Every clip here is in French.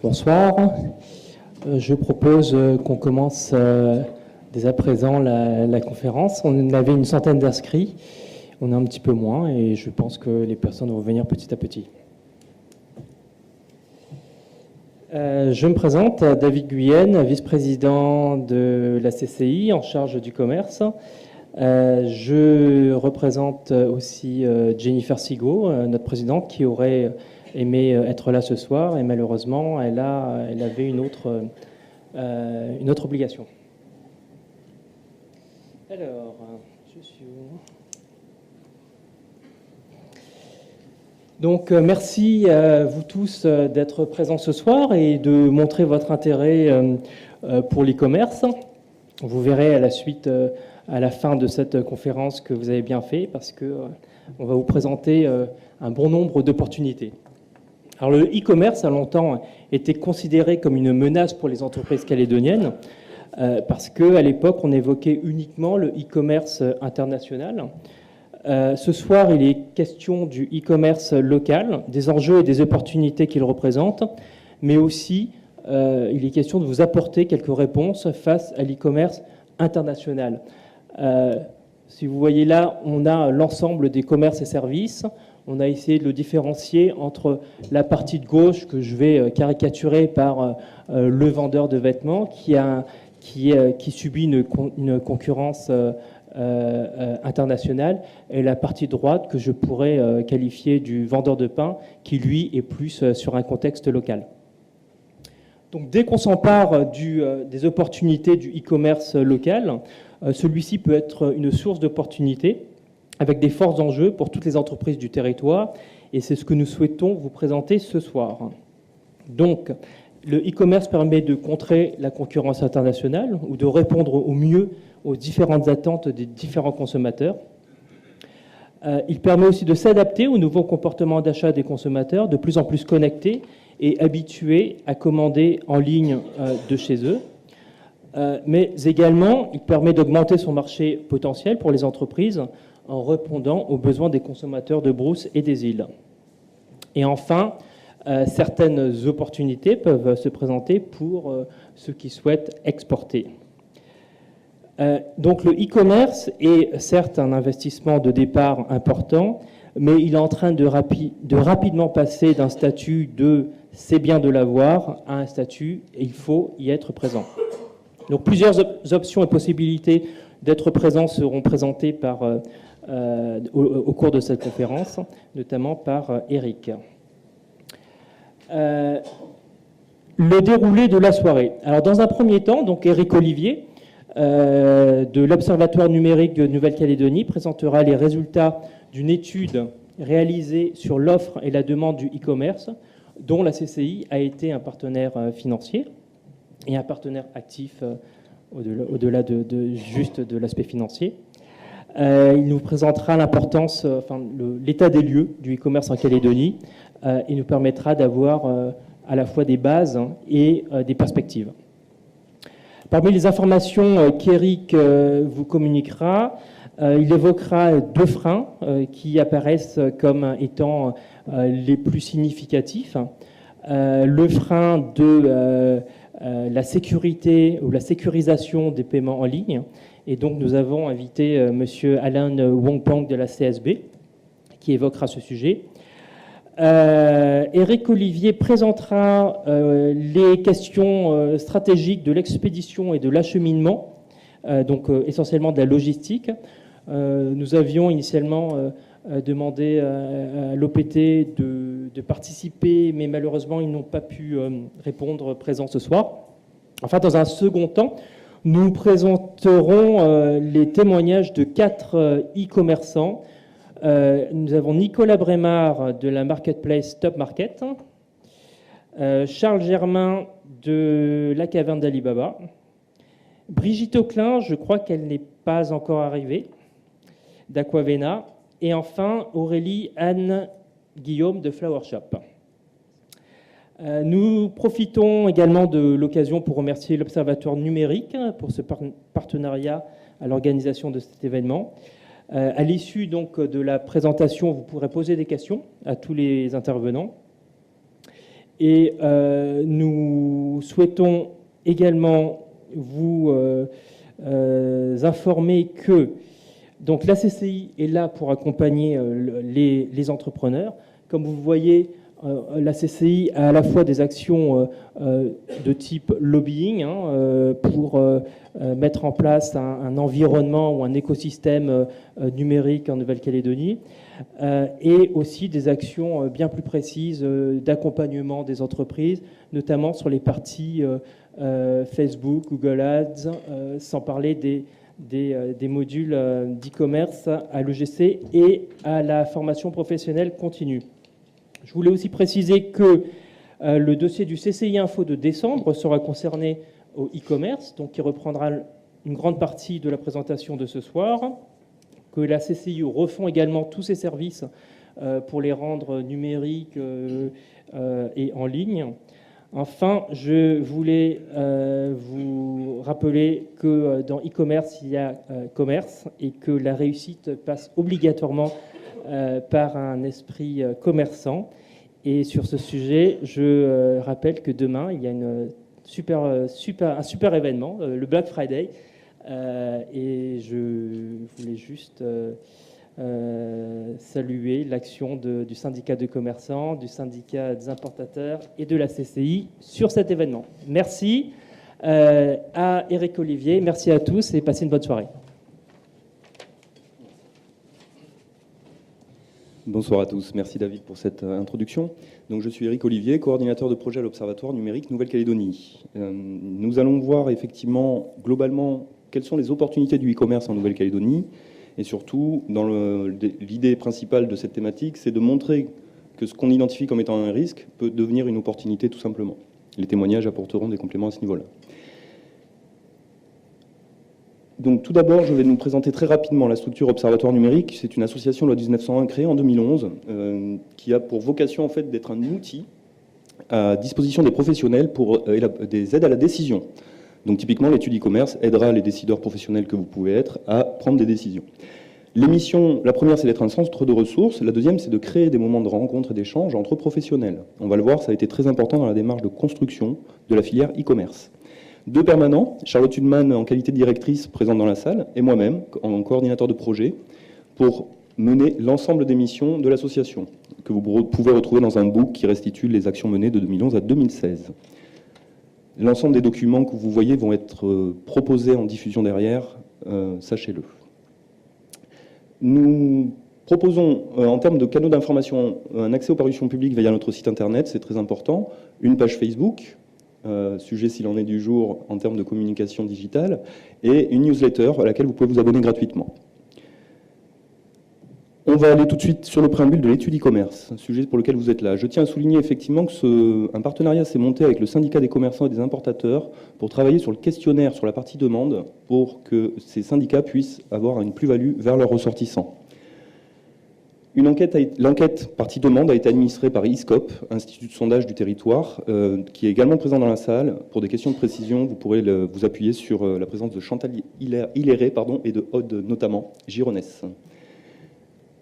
Bonsoir. Je propose qu'on commence dès à présent la conférence. On avait une centaine d'inscrits, on est un petit peu moins et je pense que les personnes vont venir petit à petit. Je me présente, David Guyenne, vice-président de la CCI en charge du commerce. Je représente aussi Jennifer Sigaud, notre présidente, qui aurait aimé être là ce soir et malheureusement elle avait une autre obligation. Alors, je suis où ? Donc merci à vous tous d'être présents ce soir et de montrer votre intérêt pour l'e-commerce. Vous verrez à la suite, à la fin de cette conférence, que vous avez bien fait parce qu'on va vous présenter un bon nombre d'opportunités. Alors le e-commerce a longtemps été considéré comme une menace pour les entreprises calédoniennes parce qu'à l'époque on évoquait uniquement le e-commerce international. Ce soir, il est question du e-commerce local, des enjeux et des opportunités qu'il représente, mais aussi il est question de vous apporter quelques réponses face à l'e-commerce international. Si vous voyez là, on a l'ensemble des commerces et services. On a essayé de le différencier entre la partie de gauche que je vais caricaturer par le vendeur de vêtements qui subit une concurrence internationale, et la partie droite que je pourrais qualifier du vendeur de pain qui lui est plus sur un contexte local. Donc dès qu'on s'empare des opportunités du e-commerce local, celui-ci peut être une source d'opportunités avec des forts enjeux pour toutes les entreprises du territoire, et c'est ce que nous souhaitons vous présenter ce soir. Donc le e-commerce permet de contrer la concurrence internationale ou de répondre au mieux aux différentes attentes des différents consommateurs. Il permet aussi de s'adapter aux nouveaux comportements d'achat des consommateurs, de plus en plus connectés et habitués à commander en ligne de chez eux. Mais également, il permet d'augmenter son marché potentiel pour les entreprises en répondant aux besoins des consommateurs de Brousse et des îles. Et enfin, certaines opportunités peuvent se présenter pour ceux qui souhaitent exporter. Donc le e-commerce est certes un investissement de départ important, mais il est en train de rapidement passer d'un statut de « c'est bien de l'avoir » à un statut « il faut y être présent ». Donc plusieurs options et possibilités d'être présent seront présentées au cours de cette conférence, notamment par Eric. Le déroulé de la soirée. Alors dans un premier temps, donc Eric Olivier, de l'Observatoire numérique de Nouvelle-Calédonie, présentera les résultats d'une étude réalisée sur l'offre et la demande du e-commerce, dont la CCI a été un partenaire financier et un partenaire actif au-delà juste de l'aspect financier. Il nous présentera l'importance, l'état des lieux du e-commerce en Calédonie et nous permettra d'avoir à la fois des bases et des perspectives. Parmi les informations qu'Eric vous communiquera, il évoquera deux freins qui apparaissent comme étant les plus significatifs. Le frein de la sécurité ou la sécurisation des paiements en ligne. Et donc nous avons invité M. Alain Wongpang de la CSB qui évoquera ce sujet. Eric Olivier présentera les questions stratégiques de l'expédition et de l'acheminement, donc essentiellement de la logistique. Nous avions initialement demandé à l'OPT de participer, mais malheureusement ils n'ont pas pu répondre présent ce soir. Enfin, dans un second temps, nous présenterons les témoignages de 4 e-commerçants. Nous avons Nicolas Brémard de la marketplace Top Market, Charles Germain de la caverne d'Alibaba, Brigitte Auclin, je crois qu'elle n'est pas encore arrivée, d'Aquavena, et enfin Aurélie Anne Guillaume de Flower Shop. Nous profitons également de l'occasion pour remercier l'Observatoire numérique pour ce partenariat à l'organisation de cet événement. À l'issue donc de la présentation, vous pourrez poser des questions à tous les intervenants. Et nous souhaitons également vous informer que donc, la CCI est là pour accompagner les entrepreneurs. Comme vous voyez, la CCI a à la fois des actions de type lobbying pour mettre en place un environnement ou un écosystème numérique en Nouvelle-Calédonie, et aussi des actions bien plus précises d'accompagnement des entreprises, notamment sur les parties Facebook, Google Ads, sans parler des modules d'e-commerce à l'EGC et à la formation professionnelle continue. Je voulais aussi préciser que le dossier du CCI Info de décembre sera concerné au e-commerce, donc qui reprendra une grande partie de la présentation de ce soir, que la CCI refond également tous ses services pour les rendre numériques et en ligne. Enfin, je voulais vous rappeler que dans e-commerce, il y a commerce et que la réussite passe obligatoirement par un esprit commerçant. Et sur ce sujet, je rappelle que demain, il y a un super événement, le Black Friday. Et je voulais juste saluer l'action du syndicat de commerçants, du syndicat des importateurs et de la CCI sur cet événement. Merci à Éric Olivier, merci à tous et passez une bonne soirée. Bonsoir à tous, merci David pour cette introduction. Donc, je suis Éric Olivier, coordinateur de projet à l'Observatoire numérique Nouvelle-Calédonie. Nous allons voir effectivement globalement quelles sont les opportunités du e-commerce en Nouvelle-Calédonie. Et surtout, l'idée principale de cette thématique, c'est de montrer que ce qu'on identifie comme étant un risque peut devenir une opportunité tout simplement. Les témoignages apporteront des compléments à ce niveau-là. Donc tout d'abord, je vais nous présenter très rapidement la structure Observatoire numérique. C'est une association loi 1901 créée en 2011 qui a pour vocation en fait d'être un outil à disposition des professionnels pour des aides à la décision. Donc typiquement, l'étude e-commerce aidera les décideurs professionnels que vous pouvez être à prendre des décisions. Les missions, la première, c'est d'être un centre de ressources. La deuxième, c'est de créer des moments de rencontre et d'échange entre professionnels. On va le voir, ça a été très important dans la démarche de construction de la filière e-commerce. 2 permanents, Charlotte Hudman en qualité de directrice présente dans la salle, et moi-même en coordinateur de projet, pour mener l'ensemble des missions de l'association, que vous pouvez retrouver dans un book qui restitue les actions menées de 2011 à 2016. L'ensemble des documents que vous voyez vont être proposés en diffusion derrière, sachez-le. Nous proposons, en termes de canaux d'information, un accès aux parutions publiques via notre site internet, c'est très important, une page Facebook, sujet s'il en est du jour en termes de communication digitale, et une newsletter à laquelle vous pouvez vous abonner gratuitement. On va aller tout de suite sur le préambule de l'étude e-commerce, un sujet pour lequel vous êtes là. Je tiens à souligner effectivement que un partenariat s'est monté avec le syndicat des commerçants et des importateurs pour travailler sur le questionnaire, sur la partie demande, pour que ces syndicats puissent avoir une plus-value vers leurs ressortissants. L'enquête partie demande a été administrée par ISCOP, Institut de sondage du territoire, qui est également présent dans la salle. Pour des questions de précision, vous pourrez vous appuyer sur la présence de Chantal Hilleret et de Aude notamment, Gironès.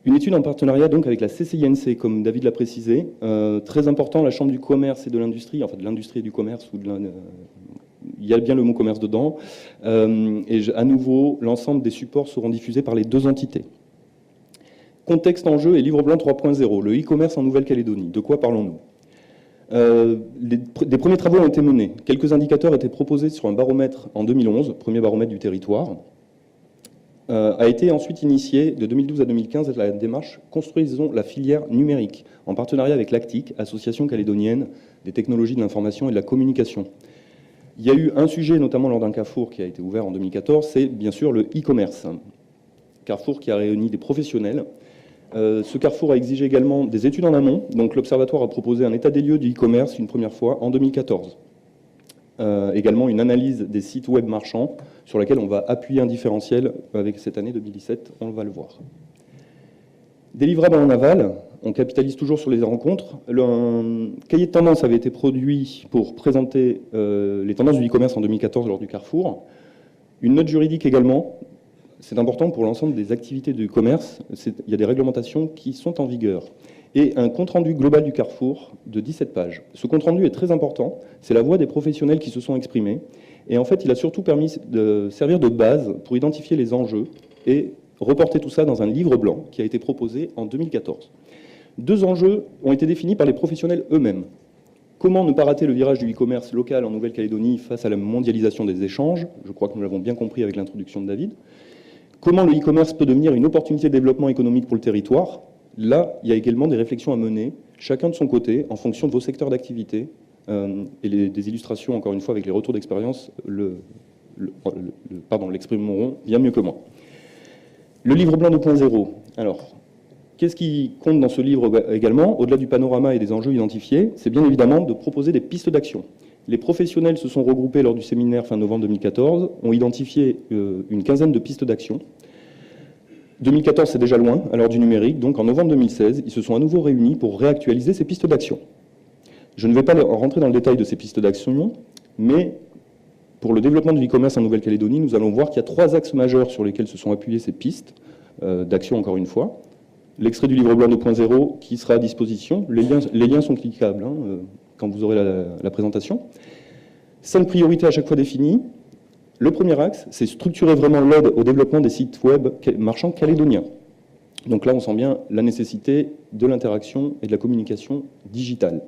Une étude en partenariat donc avec la CCINC, comme David l'a précisé, très important, la Chambre du commerce et de l'industrie, enfin de l'industrie et du commerce, il y a bien le mot commerce dedans, et à nouveau, l'ensemble des supports seront diffusés par les 2 entités. Contexte, enjeu et livre blanc 3.0, le e-commerce en Nouvelle-Calédonie. De quoi parlons-nous ? Des premiers travaux ont été menés. Quelques indicateurs étaient proposés sur un baromètre en 2011, premier baromètre du territoire. A été ensuite initié de 2012 à 2015 la démarche « Construisons la filière numérique » en partenariat avec l'ACTIC, Association calédonienne des technologies de l'information et de la communication. Il y a eu un sujet, notamment lors d'un Carrefour qui a été ouvert en 2014, c'est bien sûr le e-commerce. Carrefour qui a réuni des professionnels. Ce Carrefour a exigé également des études en amont, donc l'Observatoire a proposé un état des lieux du e-commerce une première fois en 2014. Également une analyse des sites web marchands sur laquelle on va appuyer un différentiel avec cette année 2017, on va le voir. Des livrables en aval, on capitalise toujours sur les rencontres. Un cahier de tendance avait été produit pour présenter les tendances du e-commerce en 2014 lors du Carrefour. Une note juridique également. C'est important pour l'ensemble des activités du commerce. Il y a des réglementations qui sont en vigueur. et un compte-rendu global du Carrefour de 17 pages. Ce compte-rendu est très important, c'est la voix des professionnels qui se sont exprimés, et en fait, il a surtout permis de servir de base pour identifier les enjeux et reporter tout ça dans un livre blanc qui a été proposé en 2014. 2 enjeux ont été définis par les professionnels eux-mêmes. Comment ne pas rater le virage du e-commerce local en Nouvelle-Calédonie face à la mondialisation des échanges? Je crois que nous l'avons bien compris avec l'introduction de David. Comment le e-commerce peut devenir une opportunité de développement économique pour le territoire? Là, il y a également des réflexions à mener, chacun de son côté, en fonction de vos secteurs d'activité, et des illustrations, encore une fois, avec les retours d'expérience, l'exprimeront bien mieux que moi. Le livre blanc 2.0. Alors, qu'est-ce qui compte dans ce livre également, au-delà du panorama et des enjeux identifiés? C'est bien évidemment de proposer des pistes d'action. Les professionnels se sont regroupés lors du séminaire fin novembre 2014, ont identifié une quinzaine de pistes d'action. 2014, c'est déjà loin, à l'heure du numérique, donc en novembre 2016, ils se sont à nouveau réunis pour réactualiser ces pistes d'action. Je ne vais pas rentrer dans le détail de ces pistes d'action, mais pour le développement du e-commerce en Nouvelle-Calédonie, nous allons voir qu'il y a 3 axes majeurs sur lesquels se sont appuyées ces pistes d'action, encore une fois. L'extrait du livre blanc 2.0 qui sera à disposition, les liens sont cliquables quand vous aurez la présentation. 5 priorités à chaque fois définies. Le premier axe, c'est structurer vraiment l'aide au développement des sites web marchands calédoniens. Donc là, on sent bien la nécessité de l'interaction et de la communication digitale.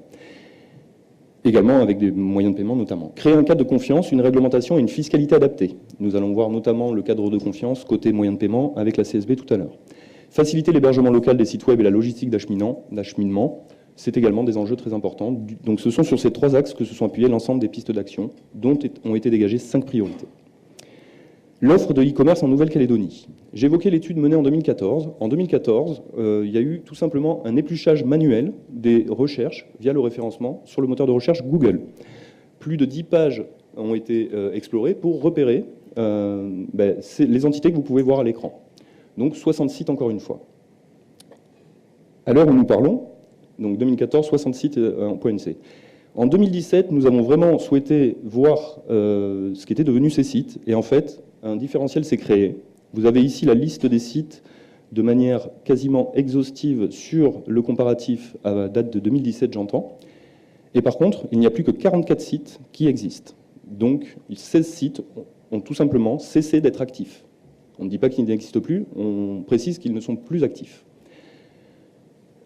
Également avec des moyens de paiement notamment. Créer un cadre de confiance, une réglementation et une fiscalité adaptée. Nous allons voir notamment le cadre de confiance côté moyens de paiement avec la CSB tout à l'heure. Faciliter l'hébergement local des sites web et la logistique d'acheminement, c'est également des enjeux très importants. Donc ce sont sur ces 3 axes que se sont appuyées l'ensemble des pistes d'action, dont ont été dégagées 5 priorités. L'offre de e-commerce en Nouvelle-Calédonie. J'évoquais l'étude menée en 2014. En 2014, il y a eu tout simplement un épluchage manuel des recherches via le référencement sur le moteur de recherche Google. Plus de 10 pages ont été explorées pour repérer les entités que vous pouvez voir à l'écran. Donc 60 sites encore une fois. À l'heure où nous parlons, donc 2014, 60 sites en .nc. En 2017, nous avons vraiment souhaité voir ce qu'étaient devenus ces sites. Et en fait, un différentiel s'est créé. Vous avez ici la liste des sites de manière quasiment exhaustive sur le comparatif à date de 2017, j'entends. Et par contre, il n'y a plus que 44 sites qui existent. Donc 16 sites ont tout simplement cessé d'être actifs. On ne dit pas qu'ils n'existent plus, on précise qu'ils ne sont plus actifs.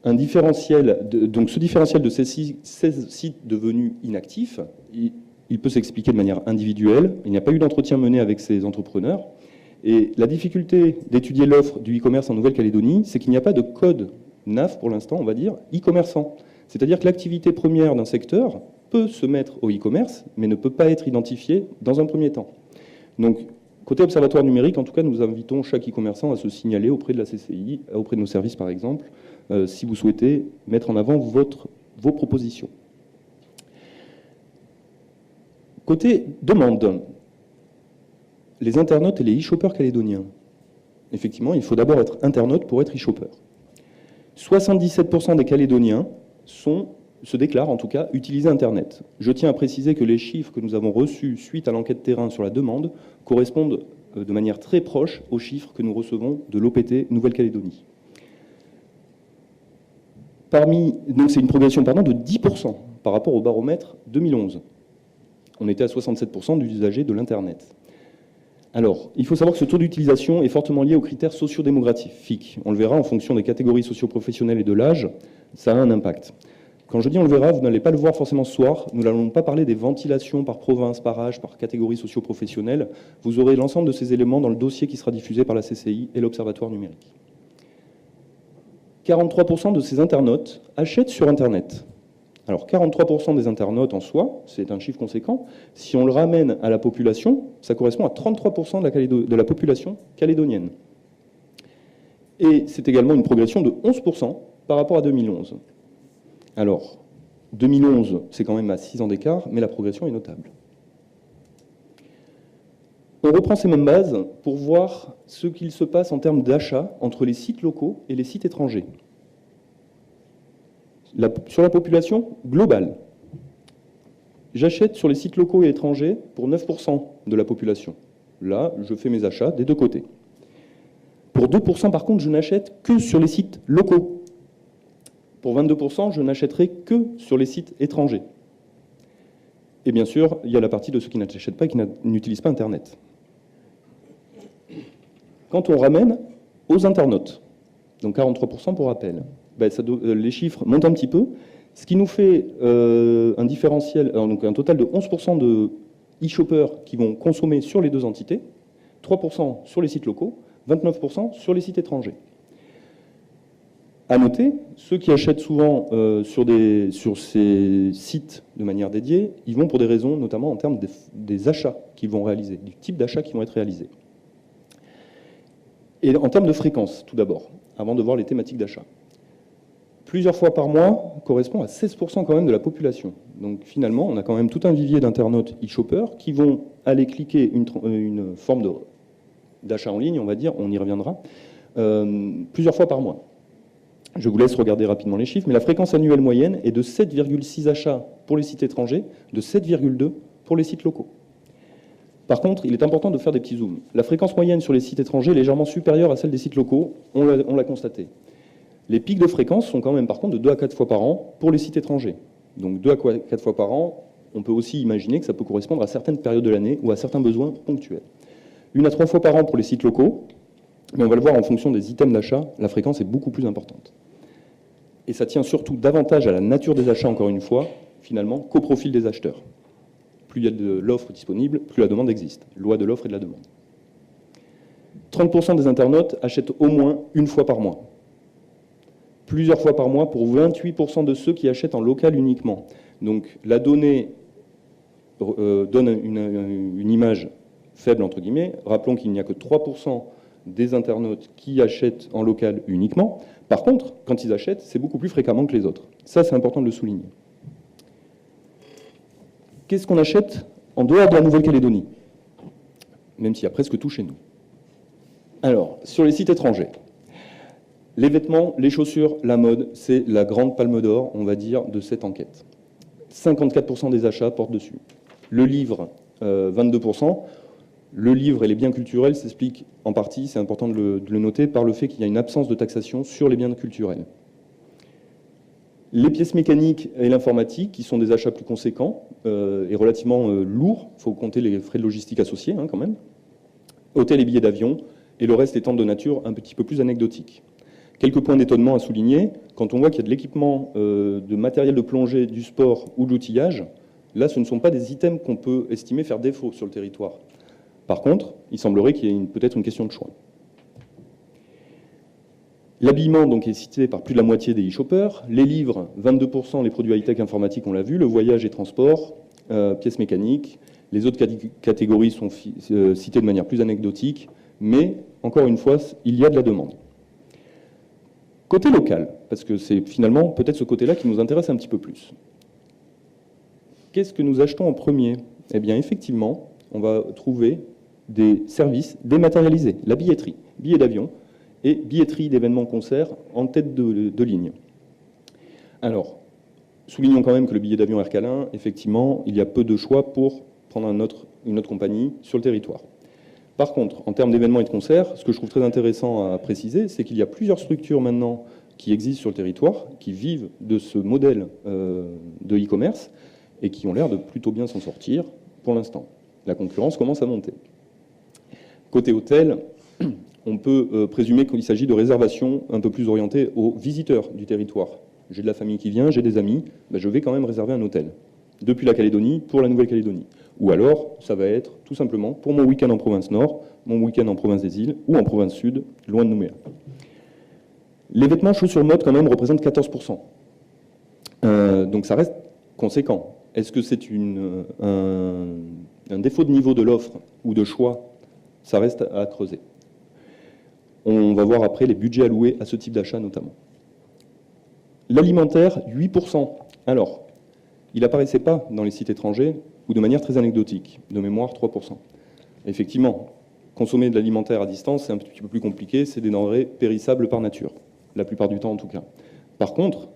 Un différentiel donc ce différentiel de ces 16 sites devenus inactifs, il peut s'expliquer de manière individuelle. Il n'y a pas eu d'entretien mené avec ces entrepreneurs. Et la difficulté d'étudier l'offre du e-commerce en Nouvelle-Calédonie, c'est qu'il n'y a pas de code NAF pour l'instant, on va dire, e-commerçant. C'est-à-dire que l'activité première d'un secteur peut se mettre au e-commerce, mais ne peut pas être identifiée dans un premier temps. Donc, côté observatoire numérique, en tout cas, nous invitons chaque e-commerçant à se signaler auprès de la CCI, auprès de nos services par exemple, si vous souhaitez mettre en avant vos propositions. Côté demande, les internautes et les e-shoppers calédoniens. Effectivement, il faut d'abord être internaute pour être e-shopper. 77% des Calédoniens se déclarent, en tout cas, utiliser Internet. Je tiens à préciser que les chiffres que nous avons reçus suite à l'enquête terrain sur la demande correspondent de manière très proche aux chiffres que nous recevons de l'OPT Nouvelle-Calédonie. Donc c'est une progression de 10% par rapport au baromètre 2011. On était à 67% d'usagers de l'Internet. Alors, il faut savoir que ce taux d'utilisation est fortement lié aux critères sociodémographiques. On le verra en fonction des catégories socio-professionnelles et de l'âge, ça a un impact. Quand je dis on le verra, vous n'allez pas le voir forcément ce soir. Nous n'allons pas parler des ventilations par province, par âge, par catégorie socio-professionnelle. Vous aurez l'ensemble de ces éléments dans le dossier qui sera diffusé par la CCI et l'Observatoire numérique. 43% de ces internautes achètent sur Internet. Alors 43% des internautes en soi, c'est un chiffre conséquent. Si on le ramène à la population, ça correspond à 33% de la population calédonienne. Et c'est également une progression de 11% par rapport à 2011. Alors, 2011, c'est quand même à 6 ans d'écart, mais la progression est notable. On reprend ces mêmes bases pour voir ce qu'il se passe en termes d'achat entre les sites locaux et les sites étrangers. Sur la population globale, j'achète sur les sites locaux et étrangers pour 9% de la population. Là, je fais mes achats des deux côtés. Pour 2%, par contre, je n'achète que sur les sites locaux. Pour 22%, je n'achèterai que sur les sites étrangers. Et bien sûr, il y a la partie de ceux qui n'achètent pas et qui n'utilisent pas Internet. Quand on ramène aux internautes, donc 43% pour rappel, ben les chiffres montent un petit peu, ce qui nous fait un différentiel, donc un total de 11% de e-shoppers qui vont consommer sur les deux entités, 3% sur les sites locaux, 29% sur les sites étrangers. À noter, ceux qui achètent souvent sur ces sites de manière dédiée, ils vont pour des raisons, notamment en termes des achats qu'ils vont réaliser, du type d'achats qui vont être réalisés. Et en termes de fréquence, tout d'abord, avant de voir les thématiques d'achat. Plusieurs fois par mois correspond à 16% quand même de la population. Donc finalement, on a quand même tout un vivier d'internautes e-shoppers qui vont aller cliquer une forme d'achat en ligne, on va dire, on y reviendra, plusieurs fois par mois. Je vous laisse regarder rapidement les chiffres, mais la fréquence annuelle moyenne est de 7,6 achats pour les sites étrangers, de 7,2 pour les sites locaux. Par contre, il est important de faire des petits zooms. La fréquence moyenne sur les sites étrangers est légèrement supérieure à celle des sites locaux, on l'a constaté. Les pics de fréquence sont quand même par contre de 2 à 4 fois par an pour les sites étrangers. Donc 2 à 4 fois par an, on peut aussi imaginer que ça peut correspondre à certaines périodes de l'année ou à certains besoins ponctuels. 1 à 3 fois par an pour les sites locaux, mais on va le voir en fonction des items d'achat, la fréquence est beaucoup plus importante. Et ça tient surtout davantage à la nature des achats, encore une fois, finalement, qu'au profil des acheteurs. Plus il y a de l'offre disponible, plus la demande existe. Loi de l'offre et de la demande. 30% des internautes achètent au moins une fois par mois. Plusieurs fois par mois pour 28% de ceux qui achètent en local uniquement. Donc la donnée donne une image faible, entre guillemets. Rappelons qu'il n'y a que 3% des internautes qui achètent en local uniquement. Par contre, quand ils achètent, c'est beaucoup plus fréquemment que les autres. Ça, c'est important de le souligner. Qu'est-ce qu'on achète en dehors de la Nouvelle-Calédonie? Même s'il y a presque tout chez nous. Alors, sur les sites étrangers, les vêtements, les chaussures, la mode, c'est la grande palme d'or, on va dire, de cette enquête. 54% des achats portent dessus. Le livre, 22%. Le livre et les biens culturels s'expliquent en partie, c'est important de le noter, par le fait qu'il y a une absence de taxation sur les biens culturels. Les pièces mécaniques et l'informatique, qui sont des achats plus conséquents et relativement lourds, il faut compter les frais de logistique associés quand même, hôtels et billets d'avion, et le reste étant de nature un petit peu plus anecdotique. Quelques points d'étonnement à souligner, quand on voit qu'il y a de l'équipement, de matériel de plongée, du sport ou de l'outillage, là ce ne sont pas des items qu'on peut estimer faire défaut sur le territoire. Par contre, il semblerait qu'il y ait peut-être une question de choix. L'habillement donc, est cité par plus de la moitié des e-shoppers. Les livres, 22%, les produits high-tech informatiques, on l'a vu. Le voyage et transport, pièces mécaniques. Les autres catégories sont citées de manière plus anecdotique. Mais, encore une fois, il y a de la demande. Côté local, parce que c'est finalement peut-être ce côté-là qui nous intéresse un petit peu plus. Qu'est-ce que nous achetons en premier? Eh bien, effectivement, on va trouver des services dématérialisés, la billetterie, billets d'avion et billetterie d'événements concerts en tête de ligne. Alors, soulignons quand même que le billet d'avion Air Calin, effectivement, il y a peu de choix pour prendre une autre compagnie sur le territoire. Par contre, en termes d'événements et de concerts, ce que je trouve très intéressant à préciser, c'est qu'il y a plusieurs structures maintenant qui existent sur le territoire, qui vivent de ce modèle de e-commerce et qui ont l'air de plutôt bien s'en sortir pour l'instant. La concurrence commence à monter. Côté hôtel, on peut présumer qu'il s'agit de réservations un peu plus orientées aux visiteurs du territoire. J'ai de la famille qui vient, j'ai des amis, je vais quand même réserver un hôtel. Depuis la Calédonie, pour la Nouvelle-Calédonie. Ou alors, ça va être tout simplement pour mon week-end en province nord, mon week-end en province des îles, ou en province sud, loin de Nouméa. Les vêtements chaussures mode, quand même, représentent 14%. Donc ça reste conséquent. Est-ce que c'est un défaut de niveau de l'offre ou de choix? Ça reste à creuser. On va voir après les budgets alloués à ce type d'achat notamment. L'alimentaire, 8%. Alors, il n'apparaissait pas dans les sites étrangers ou de manière très anecdotique. De mémoire, 3%. Effectivement, consommer de l'alimentaire à distance, c'est un petit peu plus compliqué. C'est des denrées périssables par nature, la plupart du temps en tout cas. Par contre,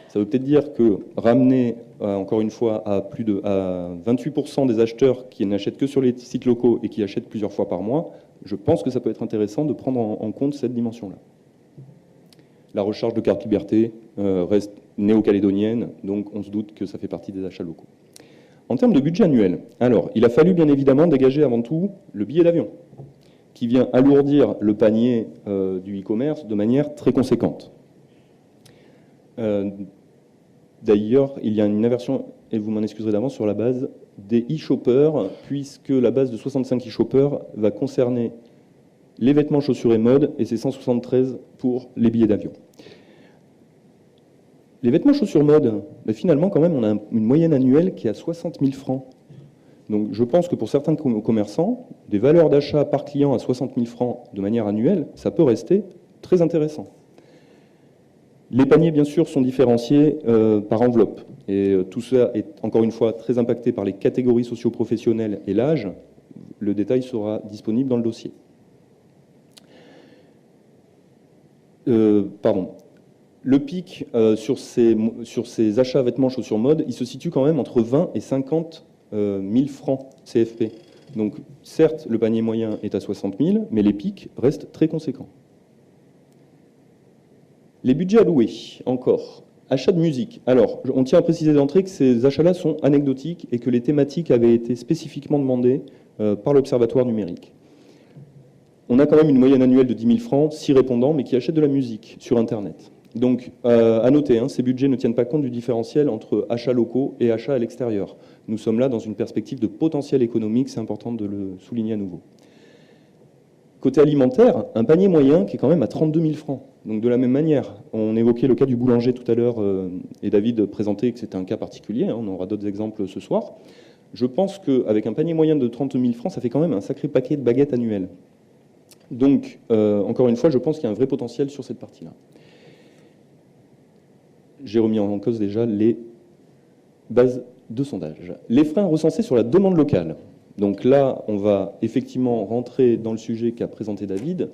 ça veut peut-être dire que ramener, encore une fois, à 28% des acheteurs qui n'achètent que sur les sites locaux et qui achètent plusieurs fois par mois, je pense que ça peut être intéressant de prendre en compte cette dimension-là. La recharge de carte liberté, reste néo-calédonienne, donc on se doute que ça fait partie des achats locaux. En termes de budget annuel, alors, il a fallu bien évidemment dégager avant tout le billet d'avion, qui vient alourdir le panier du e-commerce de manière très conséquente. D'ailleurs, il y a une inversion, et vous m'en excuserez d'avance, sur la base des e-shoppers, puisque la base de 65 e-shoppers va concerner les vêtements, chaussures et mode, et c'est 173 pour les billets d'avion. Les vêtements, chaussures, mode, mais finalement, quand même, on a une moyenne annuelle qui est à 60 000 francs. Donc je pense que pour certains commerçants, des valeurs d'achat par client à 60 000 francs de manière annuelle, ça peut rester très intéressant. Les paniers, bien sûr, sont différenciés par enveloppe. Et tout ça est, encore une fois, très impacté par les catégories socio-professionnelles et l'âge. Le détail sera disponible dans le dossier. Le pic sur ces achats vêtements, chaussures, mode, il se situe quand même entre 20 et 50 000 francs CFP. Donc, certes, le panier moyen est à 60 000, mais les pics restent très conséquents. Les budgets alloués, encore. Achat de musique. Alors, on tient à préciser d'entrée que ces achats-là sont anecdotiques et que les thématiques avaient été spécifiquement demandées par l'Observatoire numérique. On a quand même une moyenne annuelle de 10 000 francs, 6 répondants, mais qui achètent de la musique sur Internet. Donc, à noter, ces budgets ne tiennent pas compte du différentiel entre achats locaux et achats à l'extérieur. Nous sommes là dans une perspective de potentiel économique, c'est important de le souligner à nouveau. Côté alimentaire, un panier moyen qui est quand même à 32 000 francs. Donc de la même manière, on évoquait le cas du boulanger tout à l'heure, et David présentait que c'était un cas particulier, on aura d'autres exemples ce soir. Je pense qu'avec un panier moyen de 30 000 francs, ça fait quand même un sacré paquet de baguettes annuelles. Donc, encore une fois, je pense qu'il y a un vrai potentiel sur cette partie-là. J'ai remis en cause déjà les bases de sondage. Les freins recensés sur la demande locale. Donc là, on va effectivement rentrer dans le sujet qu'a présenté David.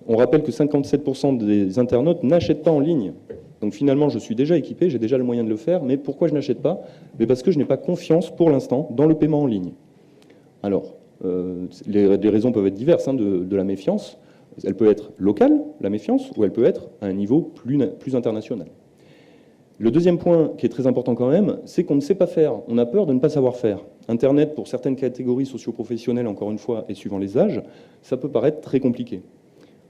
On rappelle que 57% des internautes n'achètent pas en ligne. Donc finalement, je suis déjà équipé, j'ai déjà le moyen de le faire, mais pourquoi je n'achète pas? Mais parce que je n'ai pas confiance pour l'instant dans le paiement en ligne. Alors, les raisons peuvent être diverses de la méfiance. Elle peut être locale, la méfiance, ou elle peut être à un niveau plus international. Le deuxième point qui est très important quand même, c'est qu'on ne sait pas faire. On a peur de ne pas savoir faire. Internet, pour certaines catégories socio-professionnelles, encore une fois, et suivant les âges, ça peut paraître très compliqué.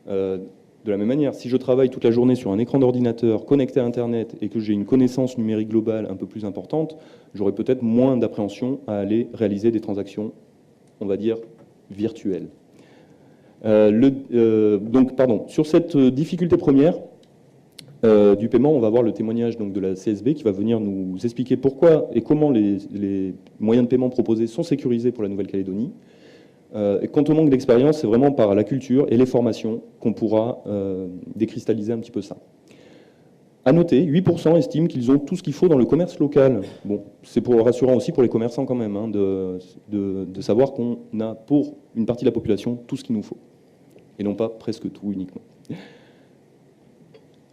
De la même manière, si je travaille toute la journée sur un écran d'ordinateur connecté à Internet et que j'ai une connaissance numérique globale un peu plus importante, j'aurai peut-être moins d'appréhension à aller réaliser des transactions, on va dire, virtuelles. Sur cette difficulté première, du paiement, on va voir le témoignage de la CSB qui va venir nous expliquer pourquoi et comment les moyens de paiement proposés sont sécurisés pour la Nouvelle-Calédonie. Et quant au manque d'expérience, c'est vraiment par la culture et les formations qu'on pourra décristalliser un petit peu ça. À noter, 8% estiment qu'ils ont tout ce qu'il faut dans le commerce local. Bon, c'est rassurant aussi pour les commerçants quand même, de savoir qu'on a pour une partie de la population tout ce qu'il nous faut. Et non pas presque tout uniquement.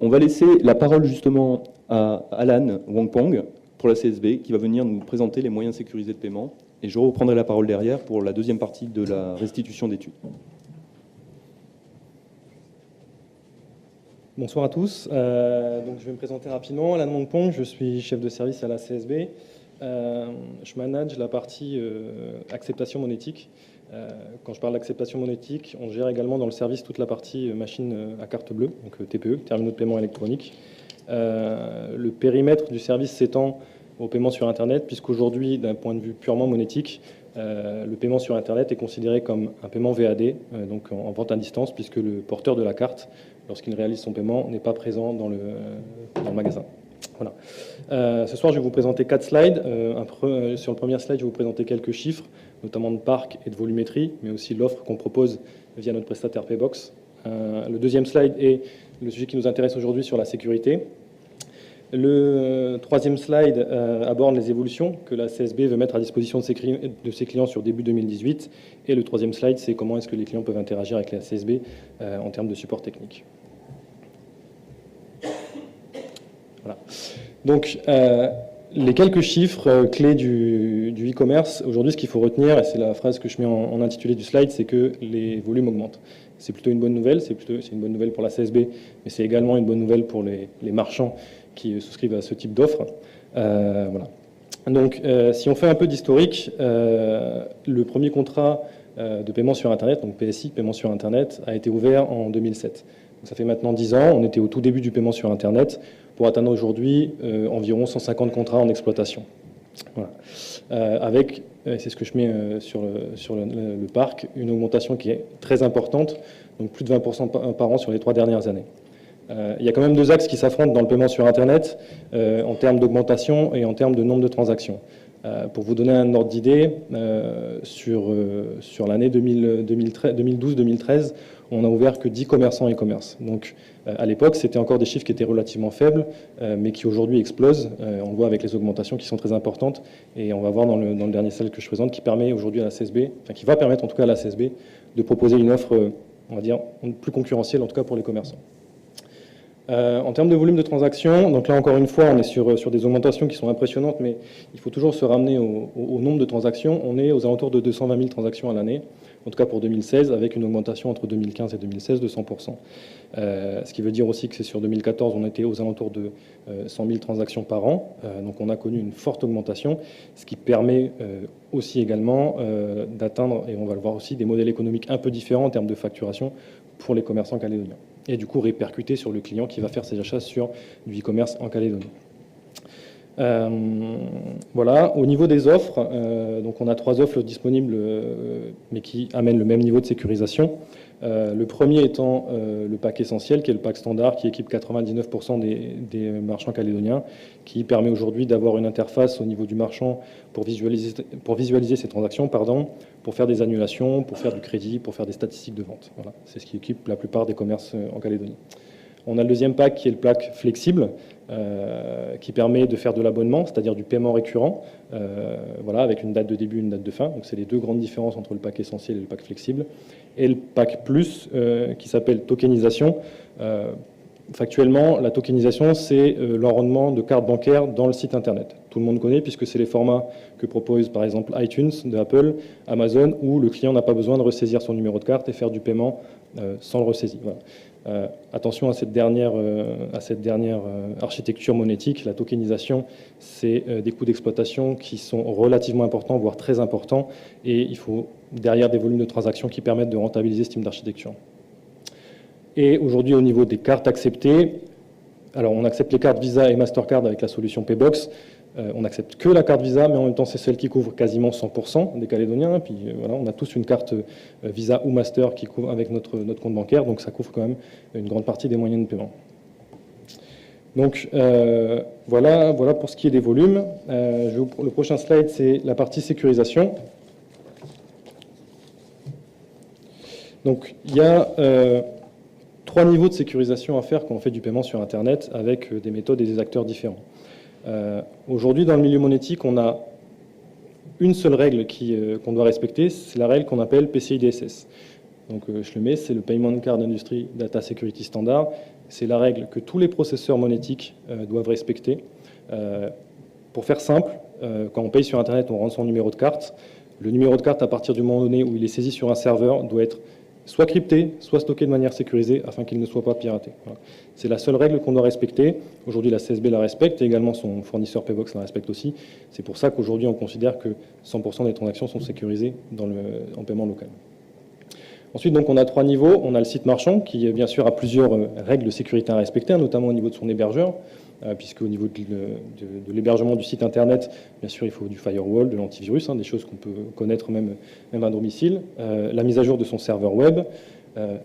On va laisser la parole justement à Alan Wongpong pour la CSB qui va venir nous présenter les moyens sécurisés de paiement et je reprendrai la parole derrière pour la deuxième partie de la restitution d'études. Bonsoir à tous. Donc je vais me présenter rapidement. Alan Wongpong, je suis chef de service à la CSB. Je manage la partie acceptation monétique. Quand je parle d'acceptation monétique, on gère également dans le service toute la partie machine à carte bleue, donc TPE, terminaux de paiement électronique. Le périmètre du service s'étend au paiement sur Internet, puisqu'aujourd'hui, d'un point de vue purement monétique, le paiement sur Internet est considéré comme un paiement VAD, donc en vente à distance, puisque le porteur de la carte, lorsqu'il réalise son paiement, n'est pas présent dans le magasin. Voilà. Ce soir, je vais vous présenter 4 slides. Sur le premier slide, je vais vous présenter quelques chiffres, notamment de parc et de volumétrie, mais aussi l'offre qu'on propose via notre prestataire Paybox. Le deuxième slide est le sujet qui nous intéresse aujourd'hui sur la sécurité. Le troisième slide aborde les évolutions que la CSB veut mettre à disposition de ses clients sur début 2018. Et le troisième slide, c'est comment est-ce que les clients peuvent interagir avec la CSB en termes de support technique. Voilà. Donc, les quelques chiffres clés du e-commerce, aujourd'hui, ce qu'il faut retenir, et c'est la phrase que je mets en intitulé du slide, c'est que les volumes augmentent. C'est plutôt une bonne nouvelle, c'est une bonne nouvelle pour la CSB, mais c'est également une bonne nouvelle pour les marchands qui souscrivent à ce type d'offre. Voilà. Donc, si on fait un peu d'historique, le premier contrat de paiement sur Internet, donc PSI, paiement sur Internet, a été ouvert en 2007. Donc, ça fait maintenant 10 ans, on était au tout début du paiement sur Internet, pour atteindre aujourd'hui environ 150 contrats en exploitation. Voilà. Avec, c'est ce que je mets sur le parc, une augmentation qui est très importante, donc plus de 20% par an sur les 3 dernières années. Il y a quand même 2 axes qui s'affrontent dans le paiement sur Internet en termes d'augmentation et en termes de nombre de transactions. Pour vous donner un ordre d'idée, sur l'année 2012-2013, on n'a ouvert que 10 commerçants e-commerce. Donc, à l'époque, c'était encore des chiffres qui étaient relativement faibles, mais qui aujourd'hui explosent. On le voit avec les augmentations qui sont très importantes. Et on va voir dans le dernier slide que je présente, qui permet aujourd'hui à la CSB, enfin qui va permettre en tout cas à la CSB de proposer une offre, on va dire, plus concurrentielle, en tout cas pour les commerçants. En termes de volume de transactions, donc là encore une fois, on est sur des augmentations qui sont impressionnantes, mais il faut toujours se ramener au nombre de transactions. On est aux alentours de 220 000 transactions à l'année, en tout cas pour 2016, avec une augmentation entre 2015 et 2016 de 100%. Ce qui veut dire aussi que c'est sur 2014, on était aux alentours de 100 000 transactions par an, donc on a connu une forte augmentation, ce qui permet aussi également d'atteindre, et on va le voir aussi, des modèles économiques un peu différents en termes de facturation pour les commerçants calédoniens. Et du coup répercuter sur le client qui va faire ses achats sur du e-commerce en Calédonie. Voilà, au niveau des offres, donc on a 3 offres disponibles, mais qui amènent le même niveau de sécurisation. Le premier étant le pack essentiel, qui est le pack standard, qui équipe 99% des marchands calédoniens, qui permet aujourd'hui d'avoir une interface au niveau du marchand pour visualiser ses transactions, pour faire des annulations, pour faire du crédit, pour faire des statistiques de vente. Voilà, c'est ce qui équipe la plupart des commerces en Calédonie. On a le deuxième pack qui est le pack flexible, qui permet de faire de l'abonnement, c'est-à-dire du paiement récurrent, voilà, avec une date de début et une date de fin. Donc c'est les 2 grandes différences entre le pack essentiel et le pack flexible. Et le pack plus, qui s'appelle tokenisation. Factuellement, la tokenisation, c'est l'enrôlement de cartes bancaires dans le site Internet. Tout le monde connaît, puisque c'est les formats que propose par exemple iTunes de Apple, Amazon, où le client n'a pas besoin de ressaisir son numéro de carte et faire du paiement sans le ressaisir. Voilà. Attention à cette dernière architecture monétique. La tokenisation, c'est des coûts d'exploitation qui sont relativement importants, voire très importants, et il faut derrière des volumes de transactions qui permettent de rentabiliser ce type d'architecture. Et aujourd'hui, au niveau des cartes acceptées, alors on accepte les cartes Visa et Mastercard avec la solution Paybox. On n'accepte que la carte Visa, mais en même temps, c'est celle qui couvre quasiment 100% des Calédoniens. Puis voilà, on a tous une carte Visa ou Master qui couvre avec notre compte bancaire, donc ça couvre quand même une grande partie des moyens de paiement. Donc voilà pour ce qui est des volumes. Le prochain slide, c'est la partie sécurisation. Donc il y a 3 niveaux de sécurisation à faire quand on fait du paiement sur Internet avec des méthodes et des acteurs différents. Aujourd'hui, dans le milieu monétique, on a une seule règle qu'on doit respecter, c'est la règle qu'on appelle PCI DSS. Donc je le mets, c'est le Payment Card Industry Data Security Standard. C'est la règle que tous les processeurs monétiques doivent respecter. Pour faire simple, quand on paye sur Internet, on rentre son numéro de carte. Le numéro de carte, à partir du moment donné où il est saisi sur un serveur, doit être soit crypté, soit stocké de manière sécurisée afin qu'il ne soit pas piraté. Voilà. C'est la seule règle qu'on doit respecter. Aujourd'hui, la CSB la respecte et également son fournisseur Paybox la respecte aussi. C'est pour ça qu'aujourd'hui, on considère que 100% des transactions sont sécurisées en paiement local. Ensuite, donc, on a 3 niveaux. On a le site marchand qui, bien sûr, a plusieurs règles de sécurité à respecter, notamment au niveau de son hébergeur, puisque au niveau de l'hébergement du site Internet, bien sûr, il faut du firewall, de l'antivirus, des choses qu'on peut connaître même à domicile, la mise à jour de son serveur web,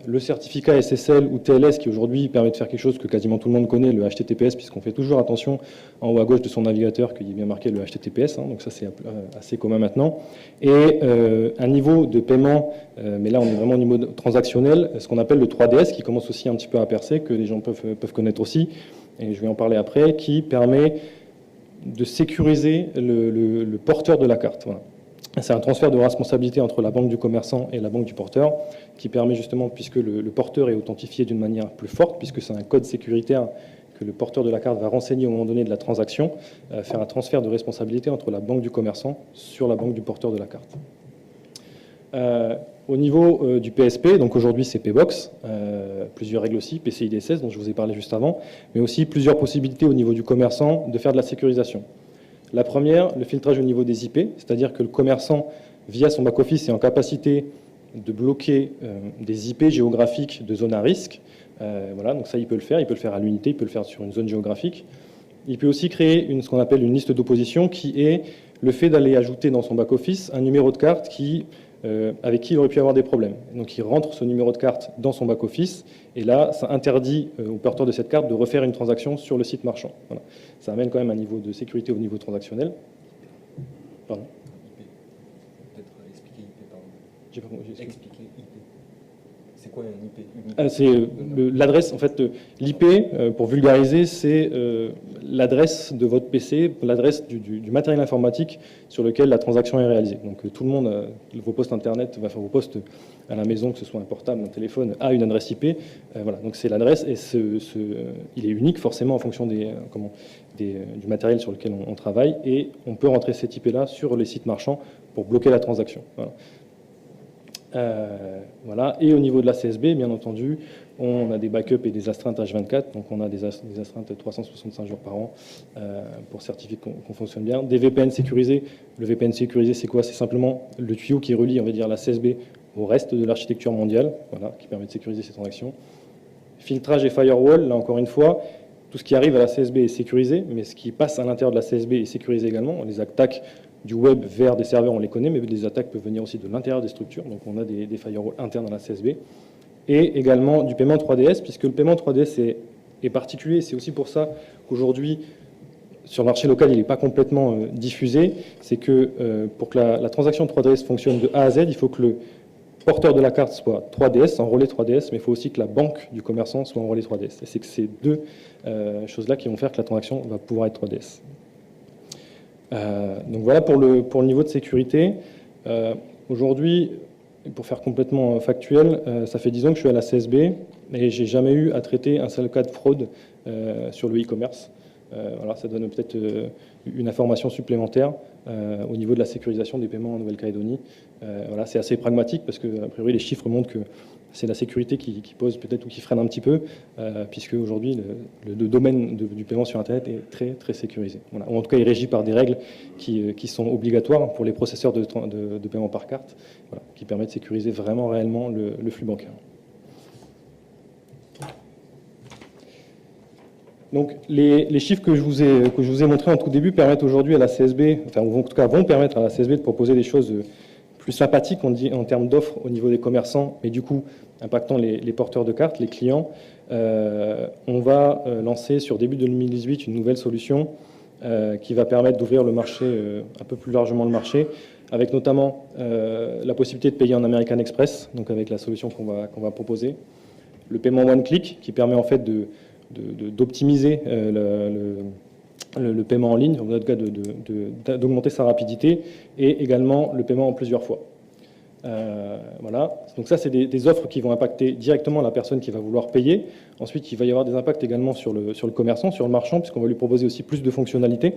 le certificat SSL ou TLS qui aujourd'hui permet de faire quelque chose que quasiment tout le monde connaît, le HTTPS, puisqu'on fait toujours attention en haut à gauche de son navigateur qu'il y ait bien marqué le HTTPS, donc ça c'est assez commun maintenant, et un niveau de paiement, mais là on est vraiment au niveau transactionnel, ce qu'on appelle le 3DS, qui commence aussi un petit peu à percer, que les gens peuvent connaître aussi, et je vais en parler après, qui permet de sécuriser le porteur de la carte. Voilà. C'est un transfert de responsabilité entre la banque du commerçant et la banque du porteur qui permet justement, puisque le porteur est authentifié d'une manière plus forte, puisque c'est un code sécuritaire que le porteur de la carte va renseigner au moment donné de la transaction, faire un transfert de responsabilité entre la banque du commerçant sur la banque du porteur de la carte. Au niveau du PSP, donc aujourd'hui c'est PBox, plusieurs règles aussi, PCI DSS dont je vous ai parlé juste avant, mais aussi plusieurs possibilités au niveau du commerçant de faire de la sécurisation. La première, le filtrage au niveau des IP, c'est-à-dire que le commerçant, via son back-office, est en capacité de bloquer des IP géographiques de zones à risque. Voilà, donc ça il peut le faire à l'unité, il peut le faire sur une zone géographique. Il peut aussi créer ce qu'on appelle une liste d'opposition, qui est le fait d'aller ajouter dans son back-office un numéro de carte avec qui il aurait pu avoir des problèmes. Donc il rentre ce numéro de carte dans son back-office, et là, ça interdit au porteur de cette carte de refaire une transaction sur le site marchand. Voilà. Ça amène quand même un niveau de sécurité au niveau transactionnel. Pardon. Peut-être expliquer IP, pardon. J'ai pas compris. Expliquer IP. C'est quoi un IP? C'est l'adresse, en fait, l'IP, pour vulgariser, c'est l'adresse de votre PC, l'adresse du matériel informatique sur lequel la transaction est réalisée. Donc tout le monde, vos postes Internet, enfin vos postes à la maison, que ce soit un portable, un téléphone, a une adresse IP. Voilà, donc c'est l'adresse, et il est unique forcément en fonction du matériel sur lequel on travaille, et on peut rentrer cet IP-là sur les sites marchands pour bloquer la transaction. Voilà. Voilà. Et au niveau de la CSB, bien entendu, on a des backups et des astreintes H24, donc on a des astreintes 365 jours par an pour certifier qu'on fonctionne bien. Des VPN sécurisés. Le VPN sécurisé, c'est quoi? C'est simplement le tuyau qui relie, on va dire, la CSB au reste de l'architecture mondiale, voilà, qui permet de sécuriser ces transactions. Filtrage et firewall, là encore une fois, tout ce qui arrive à la CSB est sécurisé, mais ce qui passe à l'intérieur de la CSB est sécurisé également. Les attaques du web vers des serveurs, on les connaît, mais les attaques peuvent venir aussi de l'intérieur des structures. Donc on a des firewalls internes dans la CSB. Et également du paiement 3DS, puisque le paiement 3DS est particulier. C'est aussi pour ça qu'aujourd'hui, sur le marché local, il n'est pas complètement diffusé. C'est que pour que la transaction 3DS fonctionne de A à Z, il faut que le porteur de la carte soit 3DS, en relais 3DS, mais il faut aussi que la banque du commerçant soit en relais 3DS. Et c'est que ces deux choses-là qui vont faire que la transaction va pouvoir être 3DS. Donc voilà pour le niveau de sécurité. Aujourd'hui, pour faire complètement factuel, ça fait 10 ans que je suis à la CSB et j'ai jamais eu à traiter un seul cas de fraude sur le e-commerce. Voilà, ça donne peut-être une information supplémentaire au niveau de la sécurisation des paiements en Nouvelle-Calédonie. Voilà, c'est assez pragmatique parce que, a priori, les chiffres montrent que c'est la sécurité qui pose peut-être ou qui freine un petit peu, puisque aujourd'hui, le domaine du paiement sur Internet est très, très sécurisé. Voilà. Ou en tout cas, il est régi par des règles qui sont obligatoires pour les processeurs de paiement par carte, voilà, qui permettent de sécuriser vraiment, réellement le flux bancaire. Donc, les chiffres que je vous ai montrés en tout début permettent aujourd'hui à la CSB, enfin, ou en tout cas vont permettre à la CSB de proposer des choses plus sympathiques en termes d'offres au niveau des commerçants, et du coup impactant les porteurs de cartes, les clients. On va lancer sur début 2018 une nouvelle solution qui va permettre d'ouvrir le marché, un peu plus largement le marché, avec notamment la possibilité de payer en American Express, donc avec la solution qu'on va proposer. Le paiement one-click qui permet en fait d'optimiser le paiement en ligne, en notre cas d'augmenter sa rapidité, et également le paiement en plusieurs fois. Voilà. Donc ça, c'est des offres qui vont impacter directement la personne qui va vouloir payer. Ensuite, il va y avoir des impacts également sur le commerçant, sur le marchand, puisqu'on va lui proposer aussi plus de fonctionnalités,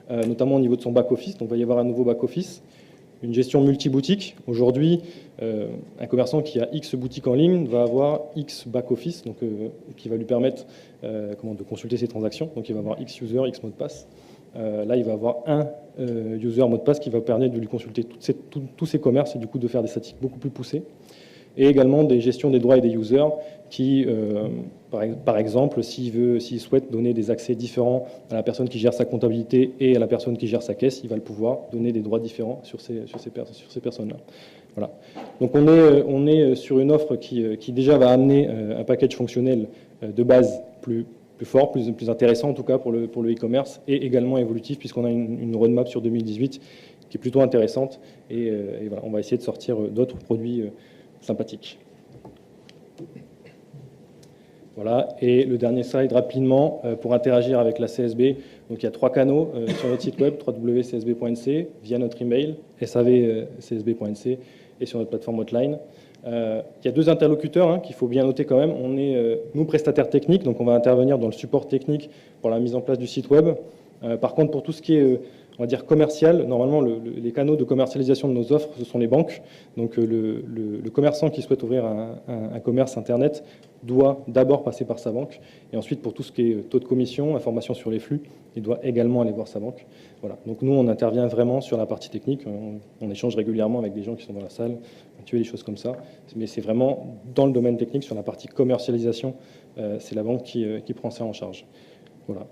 notamment au niveau de son back-office. Donc il va y avoir un nouveau back-office, une gestion multi-boutique. Aujourd'hui, un commerçant qui a X boutiques en ligne va avoir X back-office, donc qui va lui permettre de consulter ses transactions. Donc il va avoir X user, X mot de passe. Là, il va avoir un user mot de passe qui va permettre de lui consulter tous ses commerces et du coup de faire des statistiques beaucoup plus poussées. Et également des gestions des droits et des users qui, par exemple, s'il souhaite donner des accès différents à la personne qui gère sa comptabilité et à la personne qui gère sa caisse, il va le pouvoir donner des droits différents sur ces personnes-là. Voilà. Donc on est sur une offre qui déjà va amener un package fonctionnel de base plus fort, plus intéressant en tout cas pour le e-commerce, et également évolutif puisqu'on a une roadmap sur 2018 qui est plutôt intéressante, et voilà, on va essayer de sortir d'autres produits sympathiques. Voilà, et le dernier slide rapidement pour interagir avec la CSB. Donc il y a 3 canaux sur notre site web www.csb.nc, via notre email sav.csb.nc et sur notre plateforme hotline. Il y a 2 interlocuteurs qu'il faut bien noter quand même. On est, nous, prestataires techniques, donc on va intervenir dans le support technique pour la mise en place du site web. Par contre, pour tout ce qui est, on va dire, commercial. Normalement, les canaux de commercialisation de nos offres, ce sont les banques. Donc, le commerçant qui souhaite ouvrir un commerce Internet doit d'abord passer par sa banque. Et ensuite, pour tout ce qui est taux de commission, information sur les flux, il doit également aller voir sa banque. Voilà. Donc, nous, on intervient vraiment sur la partie technique. On échange régulièrement avec des gens qui sont dans la salle, des choses comme ça. Mais c'est vraiment dans le domaine technique, sur la partie commercialisation, c'est la banque qui prend ça en charge. Voilà.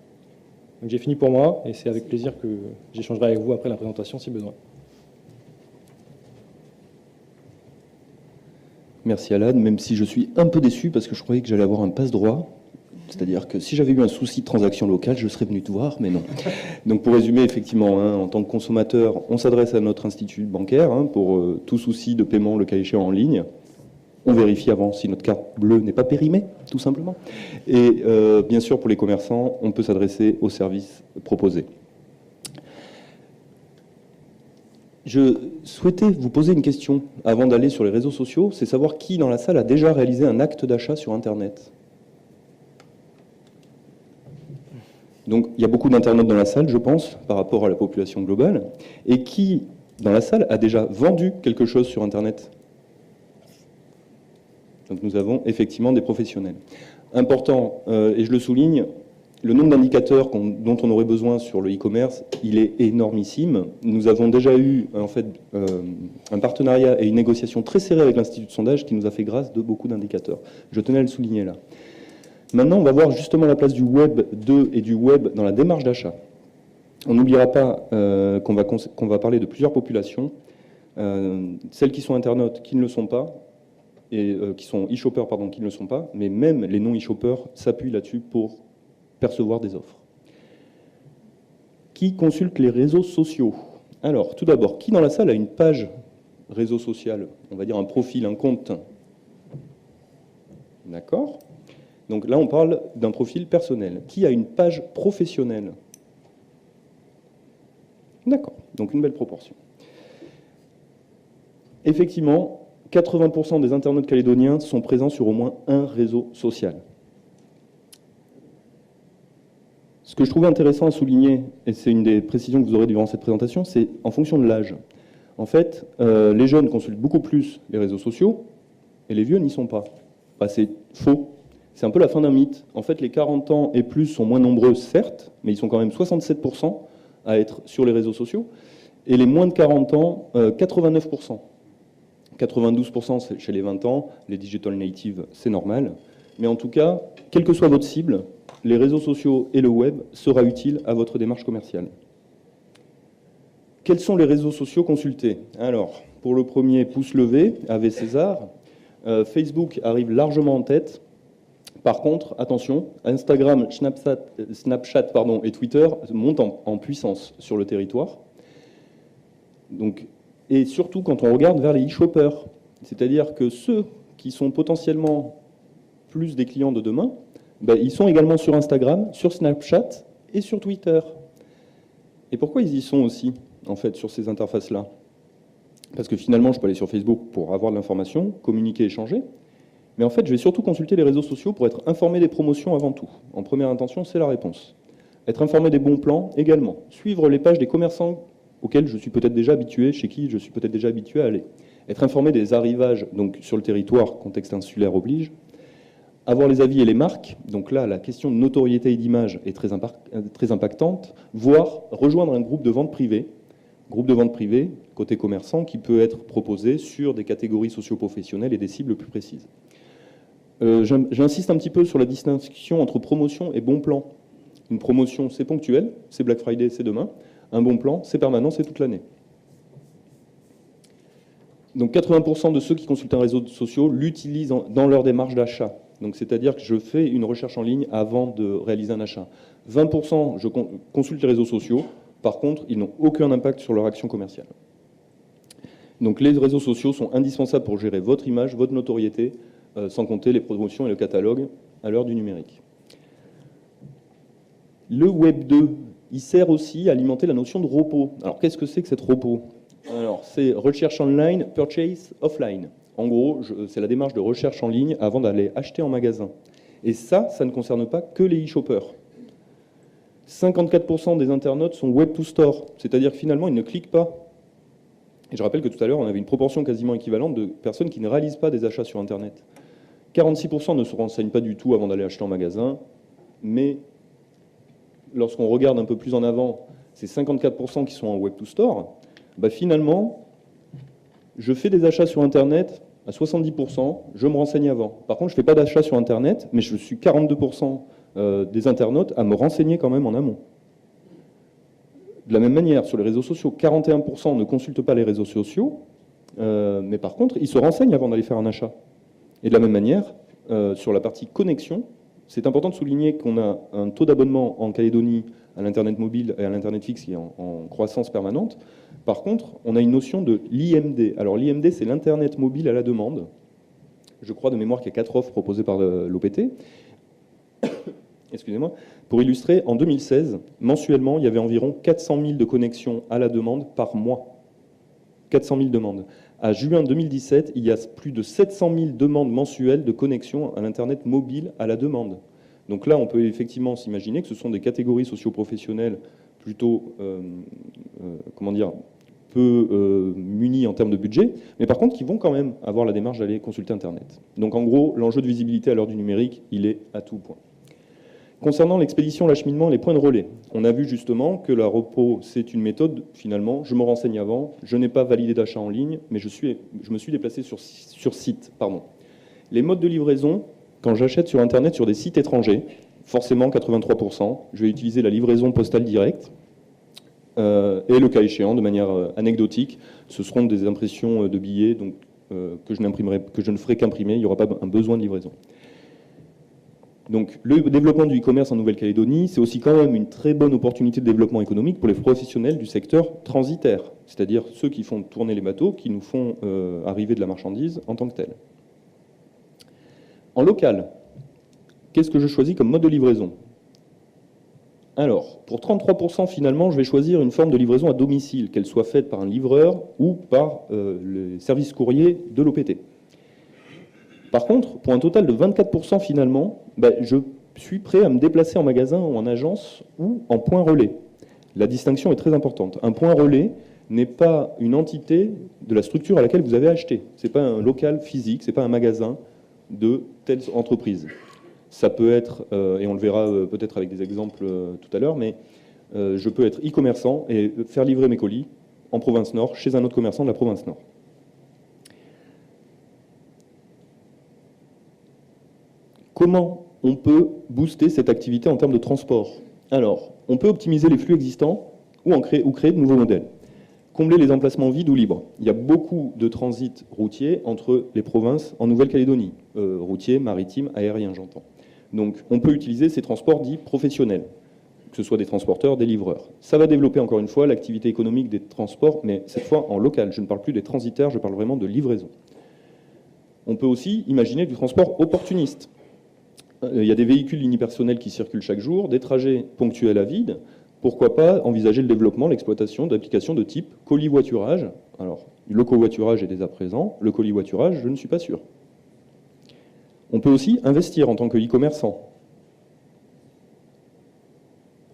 Donc j'ai fini pour moi, et c'est avec plaisir que j'échangerai avec vous après la présentation si besoin. Merci Alan, même si je suis un peu déçu parce que je croyais que j'allais avoir un passe-droit. C'est-à-dire que si j'avais eu un souci de transaction locale, je serais venu te voir, mais non. Donc pour résumer, effectivement, en tant que consommateur, on s'adresse à notre institut bancaire pour tout souci de paiement, le cas échéant en ligne. On vérifie avant si notre carte bleue n'est pas périmée, tout simplement. Et bien sûr, pour les commerçants, on peut s'adresser aux services proposés. Je souhaitais vous poser une question avant d'aller sur les réseaux sociaux, c'est savoir qui dans la salle a déjà réalisé un acte d'achat sur Internet. Donc il y a beaucoup d'internautes dans la salle, je pense, par rapport à la population globale. Et qui, dans la salle, a déjà vendu quelque chose sur Internet ? Donc nous avons effectivement des professionnels. Important, et je le souligne, le nombre d'indicateurs dont on aurait besoin sur le e-commerce, il est énormissime. Nous avons déjà eu en fait, un partenariat et une négociation très serrée avec l'Institut de sondage qui nous a fait grâce de beaucoup d'indicateurs. Je tenais à le souligner là. Maintenant, on va voir justement la place du Web 2 et du Web dans la démarche d'achat. On n'oubliera pas qu'on va parler de plusieurs populations, celles qui sont internautes, qui ne le sont pas, et qui sont e-shoppers, pardon, qui ne le sont pas, mais même les non-e-shoppers s'appuient là-dessus pour percevoir des offres. Qui consulte les réseaux sociaux? Alors, tout d'abord, qui dans la salle a une page réseau social? On va dire un profil, un compte. D'accord? Donc là, on parle d'un profil personnel. Qui a une page professionnelle? D'accord, donc une belle proportion. Effectivement, 80% des internautes calédoniens sont présents sur au moins un réseau social. Ce que je trouvais intéressant à souligner, et c'est une des précisions que vous aurez durant cette présentation, c'est en fonction de l'âge. En fait, les jeunes consultent beaucoup plus les réseaux sociaux, et les vieux n'y sont pas. Bah, c'est faux. C'est un peu la fin d'un mythe. En fait, les 40 ans et plus sont moins nombreux, certes, mais ils sont quand même 67% à être sur les réseaux sociaux, et les moins de 40 ans, 89%. 92% chez les 20 ans, les digital natives, c'est normal. Mais en tout cas, quelle que soit votre cible, les réseaux sociaux et le web sera utile à votre démarche commerciale. Quels sont les réseaux sociaux consultés? Alors, pour le premier, pouce levé, Ave César. Facebook arrive largement en tête. Par contre, attention, Instagram, Snapchat et Twitter montent en puissance sur le territoire. Donc, et surtout quand on regarde vers les e-shoppers, c'est-à-dire que ceux qui sont potentiellement plus des clients de demain, ben, ils sont également sur Instagram, sur Snapchat et sur Twitter. Et pourquoi ils y sont aussi, en fait, sur ces interfaces-là? Parce que finalement, je peux aller sur Facebook pour avoir de l'information, communiquer, échanger, mais en fait, je vais surtout consulter les réseaux sociaux pour être informé des promotions avant tout. En première intention, c'est la réponse. Être informé des bons plans également. Suivre les pages des commerçants auxquels je suis peut-être déjà habitué, chez qui je suis peut-être déjà habitué à aller. Être informé des arrivages donc sur le territoire, contexte insulaire oblige. Avoir les avis et les marques, donc là, la question de notoriété et d'image est très impactante, voire rejoindre un groupe de vente privée, côté commerçant, qui peut être proposé sur des catégories socio-professionnelles et des cibles plus précises. J'insiste un petit peu sur la distinction entre promotion et bon plan. Une promotion, c'est ponctuel, c'est Black Friday, c'est demain. Un bon plan, c'est permanent, c'est toute l'année. Donc 80% de ceux qui consultent un réseau social l'utilisent dans leur démarche d'achat. Donc c'est-à-dire que je fais une recherche en ligne avant de réaliser un achat. 20% je consulte les réseaux sociaux, par contre, ils n'ont aucun impact sur leur action commerciale. Donc les réseaux sociaux sont indispensables pour gérer votre image, votre notoriété, sans compter les promotions et le catalogue à l'heure du numérique. Le Web 2, il sert aussi à alimenter la notion de repos. Alors qu'est-ce que c'est que cette repos? Alors c'est recherche online, purchase offline. En gros, c'est la démarche de recherche en ligne avant d'aller acheter en magasin. Et ça ne concerne pas que les e-shoppers. 54% des internautes sont web to store, c'est-à-dire que finalement, ils ne cliquent pas. Et je rappelle que tout à l'heure, on avait une proportion quasiment équivalente de personnes qui ne réalisent pas des achats sur Internet. 46% ne se renseignent pas du tout avant d'aller acheter en magasin, mais lorsqu'on regarde un peu plus en avant, ces 54% qui sont en web to store, bah finalement, je fais des achats sur Internet à 70%, je me renseigne avant. Par contre, je ne fais pas d'achat sur Internet, mais je suis 42% des internautes à me renseigner quand même en amont. De la même manière, sur les réseaux sociaux, 41% ne consultent pas les réseaux sociaux, mais par contre, ils se renseignent avant d'aller faire un achat. Et de la même manière, sur la partie connexion, c'est important de souligner qu'on a un taux d'abonnement en Calédonie à l'Internet mobile et à l'Internet fixe qui est en croissance permanente. Par contre, on a une notion de l'IMD. Alors l'IMD, c'est l'Internet mobile à la demande. Je crois de mémoire qu'il y a 4 offres proposées par l'OPT. Excusez-moi. Pour illustrer, en 2016, mensuellement, il y avait environ 400 000 de connexions à la demande par mois. 400 000 demandes. À juin 2017, il y a plus de 700 000 demandes mensuelles de connexion à l'Internet mobile à la demande. Donc là, on peut effectivement s'imaginer que ce sont des catégories socio-professionnelles plutôt, comment dire, peu munies en termes de budget, mais par contre qui vont quand même avoir la démarche d'aller consulter Internet. Donc en gros, l'enjeu de visibilité à l'heure du numérique, il est à tout point. Concernant l'expédition, l'acheminement, les points de relais, on a vu justement que la repos, c'est une méthode, finalement, je me renseigne avant, je n'ai pas validé d'achat en ligne, mais je me suis déplacé sur site. Les modes de livraison, quand j'achète sur Internet sur des sites étrangers, forcément 83%, je vais utiliser la livraison postale directe, et le cas échéant, de manière anecdotique, ce seront des impressions de billets donc, que je ne ferai qu'imprimer, il n'y aura pas un besoin de livraison. Donc le développement du e-commerce en Nouvelle-Calédonie, c'est aussi quand même une très bonne opportunité de développement économique pour les professionnels du secteur transitaire, c'est-à-dire ceux qui font tourner les bateaux, qui nous font arriver de la marchandise en tant que telle. En local, qu'est-ce que je choisis comme mode de livraison? Alors, pour 33%, finalement, je vais choisir une forme de livraison à domicile, qu'elle soit faite par un livreur ou par les services courriers de l'OPT. Par contre, pour un total de 24%, finalement, je suis prêt à me déplacer en magasin ou en agence ou en point relais. La distinction est très importante. Un point relais n'est pas une entité de la structure à laquelle vous avez acheté. Ce n'est pas un local physique, ce n'est pas un magasin de telle entreprise. Ça peut être, et on le verra peut-être avec des exemples tout à l'heure, mais je peux être e-commerçant et faire livrer mes colis en province Nord chez un autre commerçant de la province Nord. Comment on peut booster cette activité en termes de transport? Alors, on peut optimiser les flux existants ou créer de nouveaux modèles. Combler les emplacements vides ou libres. Il y a beaucoup de transit routier entre les provinces en Nouvelle-Calédonie. Routier, maritime, aérien, j'entends. Donc, on peut utiliser ces transports dits professionnels, que ce soit des transporteurs, des livreurs. Ça va développer encore une fois l'activité économique des transports, mais cette fois en local. Je ne parle plus des transitaires, je parle vraiment de livraison. On peut aussi imaginer du transport opportuniste. Il y a des véhicules unipersonnels qui circulent chaque jour, des trajets ponctuels à vide. Pourquoi pas envisager le développement, l'exploitation d'applications de type colis-voiturage? Alors, le covoiturage est dès à présent, le colis-voiturage, je ne suis pas sûr. On peut aussi investir en tant que e-commerçant.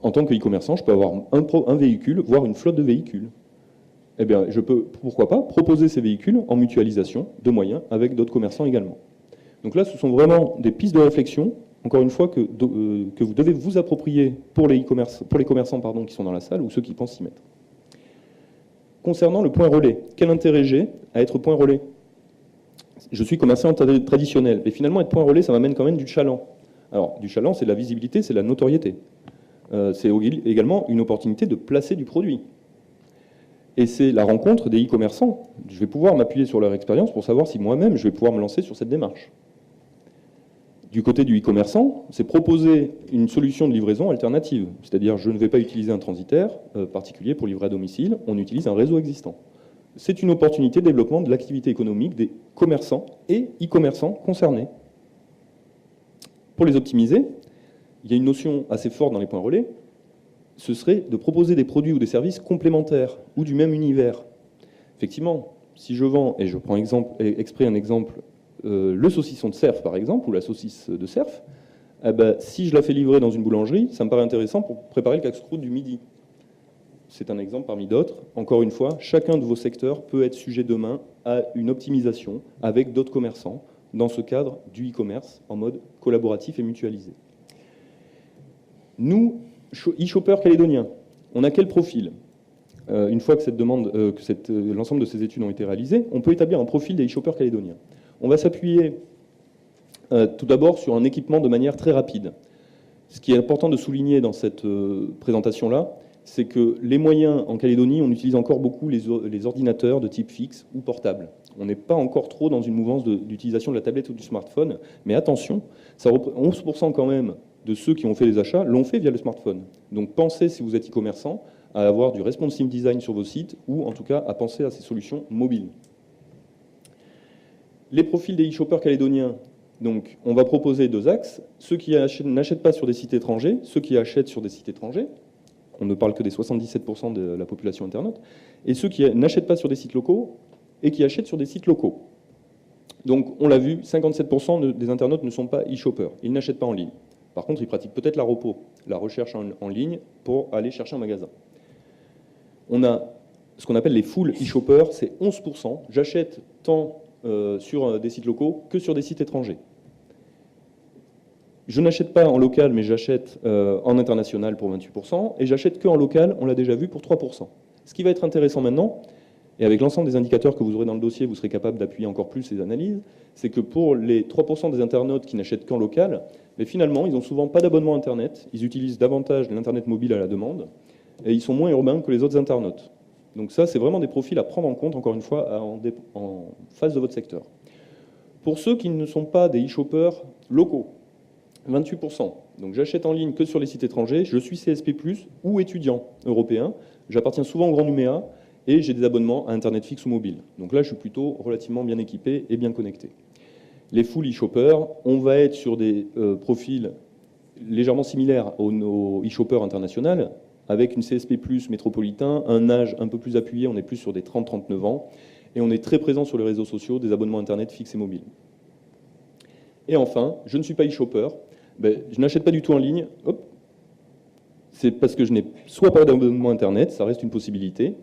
En tant que e-commerçant, je peux avoir un véhicule, voire une flotte de véhicules. Eh bien, je peux, pourquoi pas, proposer ces véhicules en mutualisation de moyens avec d'autres commerçants également. Donc là, ce sont vraiment des pistes de réflexion, encore une fois, que vous devez vous approprier pour les commerçants qui sont dans la salle ou ceux qui pensent s'y mettre. Concernant le point relais, quel intérêt j'ai à être point relais? Je suis commerçant traditionnel, mais finalement, être point relais, ça m'amène quand même du chaland. Alors, du chaland, c'est de la visibilité, c'est de la notoriété. C'est également une opportunité de placer du produit. Et c'est la rencontre des e-commerçants. Je vais pouvoir m'appuyer sur leur expérience pour savoir si moi-même, je vais pouvoir me lancer sur cette démarche. Du côté du e-commerçant, c'est proposer une solution de livraison alternative. C'est-à-dire, je ne vais pas utiliser un transitaire particulier pour livrer à domicile, on utilise un réseau existant. C'est une opportunité de développement de l'activité économique des commerçants et e-commerçants concernés. Pour les optimiser, il y a une notion assez forte dans les points relais, ce serait de proposer des produits ou des services complémentaires ou du même univers. Effectivement, si je vends, et je prends exprès un exemple, le saucisson de cerf par exemple, ou la saucisse de cerf, Eh ben, si je la fais livrer dans une boulangerie, ça me paraît intéressant pour préparer le casse-croûte du midi. C'est un exemple parmi d'autres. Encore une fois, chacun de vos secteurs peut être sujet demain à une optimisation avec d'autres commerçants dans ce cadre du e-commerce en mode collaboratif et mutualisé. Nous, e-shopper calédonien, on a quel profil ? Une fois que l'ensemble de ces études ont été réalisées, on peut établir un profil des e-shoppers calédoniens. On va s'appuyer tout d'abord sur un équipement de manière très rapide. Ce qui est important de souligner dans cette présentation-là, c'est que les moyens en Calédonie, on utilise encore beaucoup les ordinateurs de type fixe ou portable. On n'est pas encore trop dans une mouvance d'utilisation de la tablette ou du smartphone, mais attention, 11% quand même de ceux qui ont fait les achats l'ont fait via le smartphone. Donc pensez, si vous êtes e-commerçant, à avoir du responsive design sur vos sites ou en tout cas à penser à ces solutions mobiles. Les profils des e-shoppers calédoniens, donc on va proposer 2 axes. Ceux qui n'achètent pas sur des sites étrangers, ceux qui achètent sur des sites étrangers, on ne parle que des 77% de la population internaute, et ceux qui n'achètent pas sur des sites locaux et qui achètent sur des sites locaux. Donc on l'a vu, 57% des internautes ne sont pas e-shoppers, ils n'achètent pas en ligne. Par contre, ils pratiquent peut-être la repo, la recherche en ligne pour aller chercher un magasin. On a ce qu'on appelle les full e-shoppers, c'est 11%. J'achète tant sur des sites locaux que sur des sites étrangers. Je n'achète pas en local, mais j'achète en international pour 28%, et j'achète que en local, on l'a déjà vu, pour 3%. Ce qui va être intéressant maintenant, et avec l'ensemble des indicateurs que vous aurez dans le dossier, vous serez capable d'appuyer encore plus ces analyses, c'est que pour les 3% des internautes qui n'achètent qu'en local, mais finalement, ils n'ont souvent pas d'abonnement Internet, ils utilisent davantage l'Internet mobile à la demande, et ils sont moins urbains que les autres internautes. Donc ça, c'est vraiment des profils à prendre en compte, encore une fois, en face de votre secteur. Pour ceux qui ne sont pas des e-shoppers locaux, 28%. Donc j'achète en ligne que sur les sites étrangers, je suis CSP+, ou étudiant européen, j'appartiens souvent au Grand Numéa, et j'ai des abonnements à Internet fixe ou mobile. Donc là, je suis plutôt relativement bien équipé et bien connecté. Les full e-shoppers, on va être sur des profils légèrement similaires aux e-shoppers internationaux, avec une CSP+, métropolitain, un âge un peu plus appuyé, on est plus sur des 30-39 ans, et on est très présent sur les réseaux sociaux, des abonnements Internet fixes et mobiles. Et enfin, je ne suis pas e-shopper, je n'achète pas du tout en ligne, c'est parce que je n'ai soit pas d'abonnement Internet, ça reste une possibilité,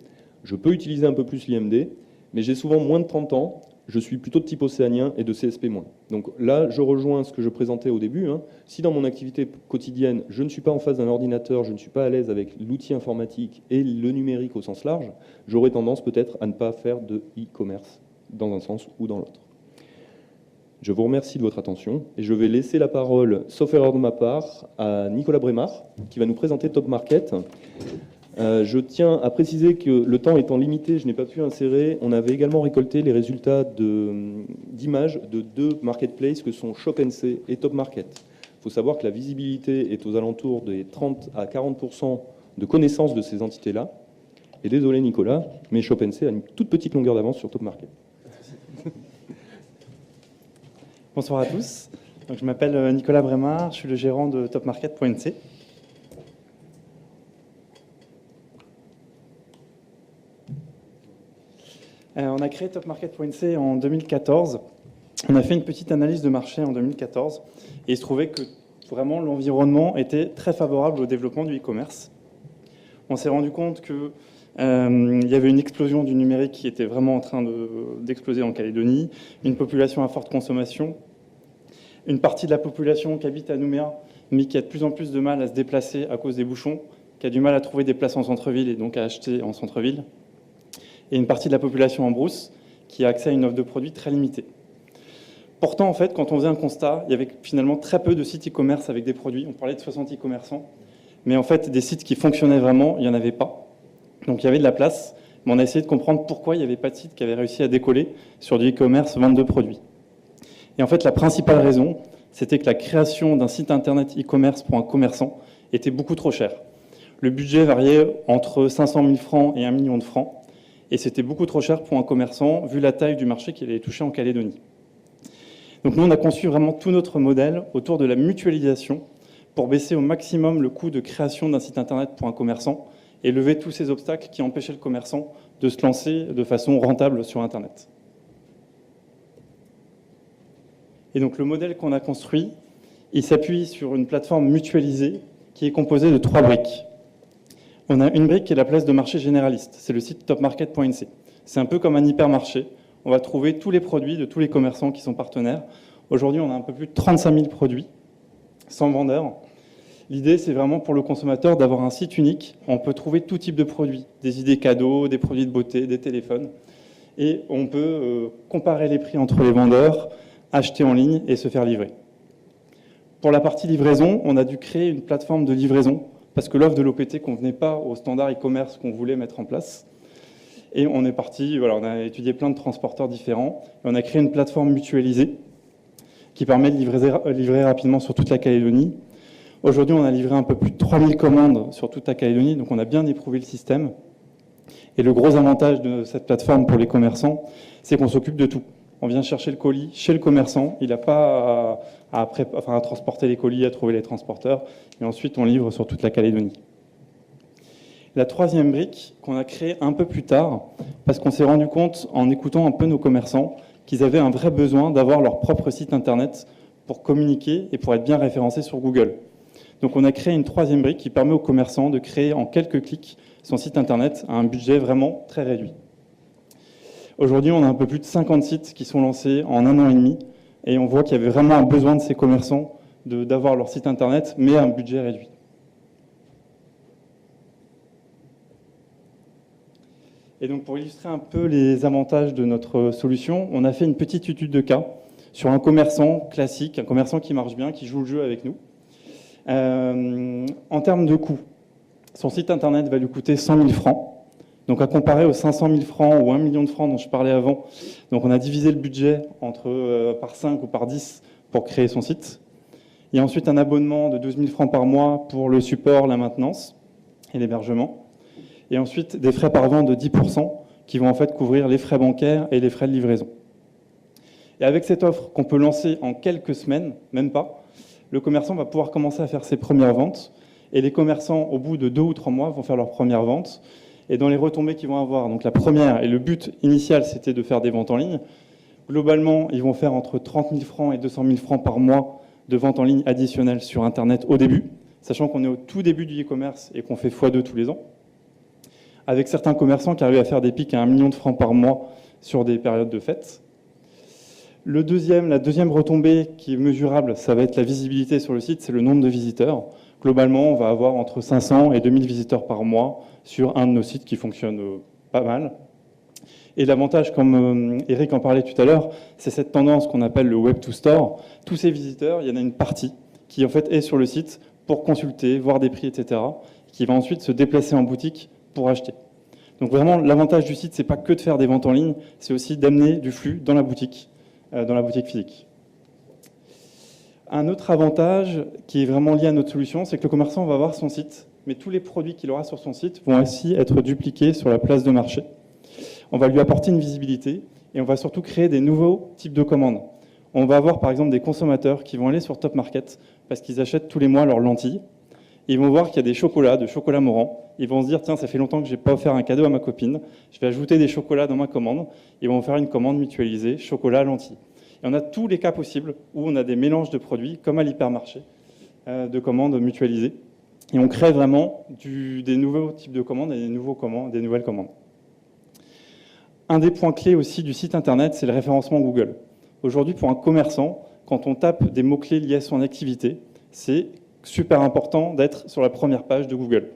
je peux utiliser un peu plus l'IMD, mais j'ai souvent moins de 30 ans, je suis plutôt de type océanien et de CSP-. Donc là, je rejoins ce que je présentais au début. Si dans mon activité quotidienne, je ne suis pas en face d'un ordinateur, je ne suis pas à l'aise avec l'outil informatique et le numérique au sens large, j'aurais tendance peut-être à ne pas faire de e-commerce dans un sens ou dans l'autre. Je vous remercie de votre attention et je vais laisser la parole, sauf erreur de ma part, à Nicolas Brémard, qui va nous présenter Top Market. Je tiens à préciser que le temps étant limité, je n'ai pas pu insérer. On avait également récolté les résultats d'images de 2 marketplaces que sont ShopNC et Top Market. Il faut savoir que la visibilité est aux alentours des 30 à 40% de connaissance de ces entités-là. Et désolé Nicolas, mais ShopNC a une toute petite longueur d'avance sur Top Market. Bonsoir à tous. Donc, je m'appelle Nicolas Brémard, je suis le gérant de topmarket.nc. On a créé topmarket.nc en 2014. On a fait une petite analyse de marché en 2014 et il se trouvait que vraiment l'environnement était très favorable au développement du e-commerce. On s'est rendu compte que il y avait une explosion du numérique qui était vraiment en train d'exploser en Calédonie, une population à forte consommation, une partie de la population qui habite à Nouméa, mais qui a de plus en plus de mal à se déplacer à cause des bouchons, qui a du mal à trouver des places en centre-ville et donc à acheter en centre-ville, et une partie de la population en brousse qui a accès à une offre de produits très limitée. Pourtant, en fait, quand on faisait un constat, il y avait finalement très peu de sites e-commerce avec des produits. On parlait de 60 e-commerçants, mais en fait, des sites qui fonctionnaient vraiment, il n'y en avait pas. Donc il y avait de la place, mais on a essayé de comprendre pourquoi il n'y avait pas de site qui avait réussi à décoller sur du e-commerce, vente de produits. Et en fait, la principale raison, c'était que la création d'un site internet e-commerce pour un commerçant était beaucoup trop cher. Le budget variait entre 500 000 francs et 1 million de francs, et c'était beaucoup trop cher pour un commerçant, vu la taille du marché qu'il allait toucher en Calédonie. Donc nous, on a conçu vraiment tout notre modèle autour de la mutualisation pour baisser au maximum le coût de création d'un site internet pour un commerçant et lever tous ces obstacles qui empêchaient le commerçant de se lancer de façon rentable sur Internet. Et donc le modèle qu'on a construit, Il s'appuie sur une plateforme mutualisée qui est composée de 3 briques. On a une brique qui est la place de marché généraliste, c'est le site topmarket.nc. C'est un peu comme un hypermarché. On va trouver tous les produits de tous les commerçants qui sont partenaires. Aujourd'hui, on a un peu plus de 35 000 produits, 100 vendeurs. L'idée, c'est vraiment pour le consommateur d'avoir un site unique. On peut trouver tout type de produits, des idées cadeaux, des produits de beauté, des téléphones. Et on peut comparer les prix entre les vendeurs, acheter en ligne et se faire livrer. Pour la partie livraison, on a dû créer une plateforme de livraison parce que l'offre de l'OPT ne convenait pas au standard e-commerce qu'on voulait mettre en place. Et on est parti, voilà, on a étudié plein de transporteurs différents et on a créé une plateforme mutualisée qui permet de livrer rapidement sur toute la Calédonie. Aujourd'hui, on a livré un peu plus de 3000 commandes sur toute la Calédonie, donc on a bien éprouvé le système. Et le gros avantage de cette plateforme pour les commerçants, c'est qu'on s'occupe de tout. On vient chercher le colis chez le commerçant, il n'a pas à transporter les colis, à trouver les transporteurs, et ensuite on livre sur toute la Calédonie. La troisième brique qu'on a créée un peu plus tard, parce qu'on s'est rendu compte en écoutant un peu nos commerçants qu'ils avaient un vrai besoin d'avoir leur propre site internet pour communiquer et pour être bien référencés sur Google. Donc on a créé une troisième brique qui permet aux commerçants de créer en quelques clics son site internet à un budget vraiment très réduit. Aujourd'hui, on a un peu plus de 50 sites qui sont lancés en 1 an et demi et on voit qu'il y avait vraiment un besoin de ces commerçants d'avoir leur site internet mais à un budget réduit. Et donc pour illustrer un peu les avantages de notre solution, on a fait une petite étude de cas sur un commerçant classique, un commerçant qui marche bien, qui joue le jeu avec nous. En termes de coût, son site internet va lui coûter 100 000 francs. Donc à comparer aux 500 000 francs ou 1 million de francs dont je parlais avant, donc on a divisé le budget par 5 ou par 10 pour créer son site. Il y a ensuite un abonnement de 12 000 francs par mois pour le support, la maintenance et l'hébergement. Et ensuite des frais par vente de 10% qui vont en fait couvrir les frais bancaires et les frais de livraison. Et avec cette offre qu'on peut lancer en quelques semaines, même pas, le commerçant va pouvoir commencer à faire ses premières ventes. Et les commerçants, au bout de 2 ou 3 mois, vont faire leurs premières ventes. Et dans les retombées qu'ils vont avoir, donc la première, et le but initial, c'était de faire des ventes en ligne. Globalement, ils vont faire entre 30 000 francs et 200 000 francs par mois de ventes en ligne additionnelles sur Internet au début, sachant qu'on est au tout début du e-commerce et qu'on fait x2 tous les ans. Avec certains commerçants qui arrivent à faire des pics à 1 million de francs par mois sur des périodes de fêtes. La deuxième retombée qui est mesurable, ça va être la visibilité sur le site, c'est le nombre de visiteurs. Globalement, on va avoir entre 500 et 2000 visiteurs par mois sur un de nos sites qui fonctionne pas mal. Et l'avantage, comme Eric en parlait tout à l'heure, c'est cette tendance qu'on appelle le Web to Store. Tous ces visiteurs, il y en a une partie qui en fait est sur le site pour consulter, voir des prix, etc., qui va ensuite se déplacer en boutique pour acheter. Donc vraiment, l'avantage du site, c'est pas que de faire des ventes en ligne, c'est aussi d'amener du flux dans la boutique physique. Un autre avantage qui est vraiment lié à notre solution, c'est que le commerçant va avoir son site, mais tous les produits qu'il aura sur son site vont aussi être dupliqués sur la place de marché. On va lui apporter une visibilité et on va surtout créer des nouveaux types de commandes. On va avoir par exemple des consommateurs qui vont aller sur Top Market parce qu'ils achètent tous les mois leurs lentilles. Ils vont voir qu'il y a des chocolats, de chocolat Morand. Ils vont se dire, tiens, ça fait longtemps que je n'ai pas offert un cadeau à ma copine. Je vais ajouter des chocolats dans ma commande. Ils vont faire une commande mutualisée, chocolat, lentilles. Et on a tous les cas possibles où on a des mélanges de produits, comme à l'hypermarché, de commandes mutualisées. Et on crée vraiment des nouveaux types de commandes et des nouvelles commandes. Un des points clés aussi du site internet, c'est le référencement Google. Aujourd'hui, pour un commerçant, quand on tape des mots-clés liés à son activité, c'est super important d'être sur la première page de Google.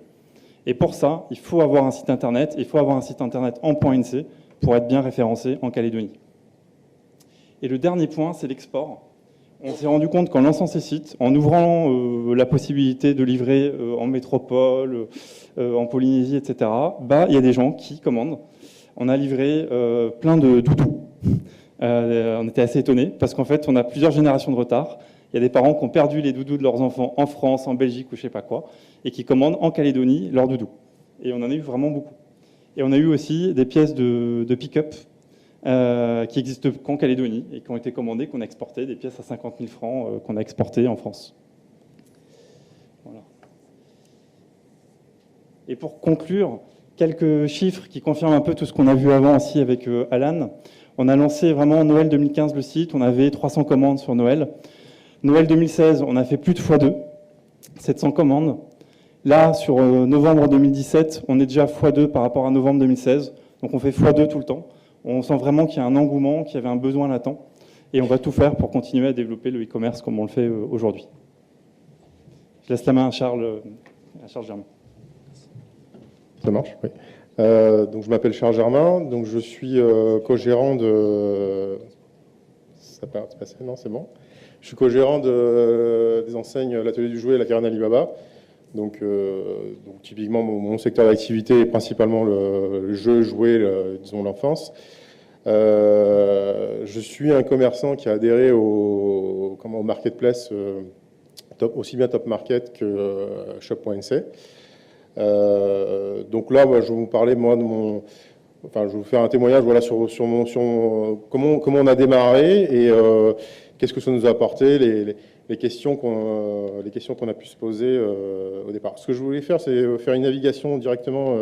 Et pour ça, il faut avoir un site internet, il faut avoir un site internet en .nc pour être bien référencé en Calédonie. Et le dernier point, c'est l'export. On s'est rendu compte qu'en lançant ces sites, en ouvrant la possibilité de livrer en métropole, en Polynésie, etc., il y a des gens qui commandent. On a livré plein de doudous. On était assez étonnés parce qu'en fait, on a plusieurs générations de retard. Il y a des parents qui ont perdu les doudous de leurs enfants en France, en Belgique ou je ne sais pas quoi, et qui commandent en Calédonie leurs doudous. Et on en a eu vraiment beaucoup. Et on a eu aussi des pièces de pick-up qui existent qu'en Calédonie et qui ont été commandées, qu'on a exportées, des pièces à 50 000 francs qu'on a exportées en France. Voilà. Et pour conclure, quelques chiffres qui confirment un peu tout ce qu'on a vu avant aussi avec Alan. On a lancé vraiment en Noël 2015 le site, on avait 300 commandes sur Noël. Noël 2016, on a fait plus de x2, 700 commandes. Là, sur novembre 2017, on est déjà x2 par rapport à novembre 2016. Donc on fait x2 tout le temps. On sent vraiment qu'il y a un engouement, qu'il y avait un besoin latent. Et on va tout faire pour continuer à développer le e-commerce comme on le fait aujourd'hui. Je laisse la main à Charles Germain. Ça marche, oui. Donc je m'appelle Charles Germain, donc je suis co-gérant de... Ça peut passer, non, c'est bon. Je suis co-gérant des enseignes l'Atelier du Jouet et la Carène Alibaba. Donc typiquement, mon secteur d'activité est principalement le jeu, jouet, disons l'enfance. Je suis un commerçant qui a adhéré au marketplace, aussi bien Top Market que Shop.nc. Donc là, moi, je vais vous parler moi de mon, enfin, je vais vous faire un témoignage, voilà, sur comment on a démarré et qu'est-ce que ça nous a apporté, les questions qu'on a pu se poser au départ. Ce que je voulais faire, c'est faire une navigation directement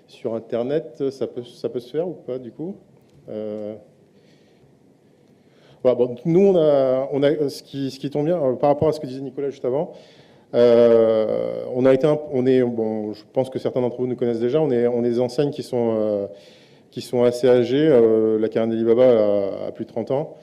sur Internet. Ça peut se faire ou pas, du coup? Voilà, bon, nous, on a ce qui tombe bien par rapport à ce que disait Nicolas juste avant. Bon, je pense que certains d'entre vous nous connaissent déjà. On est des enseignes qui sont assez âgées. La Carène Alibaba a plus de 30 ans.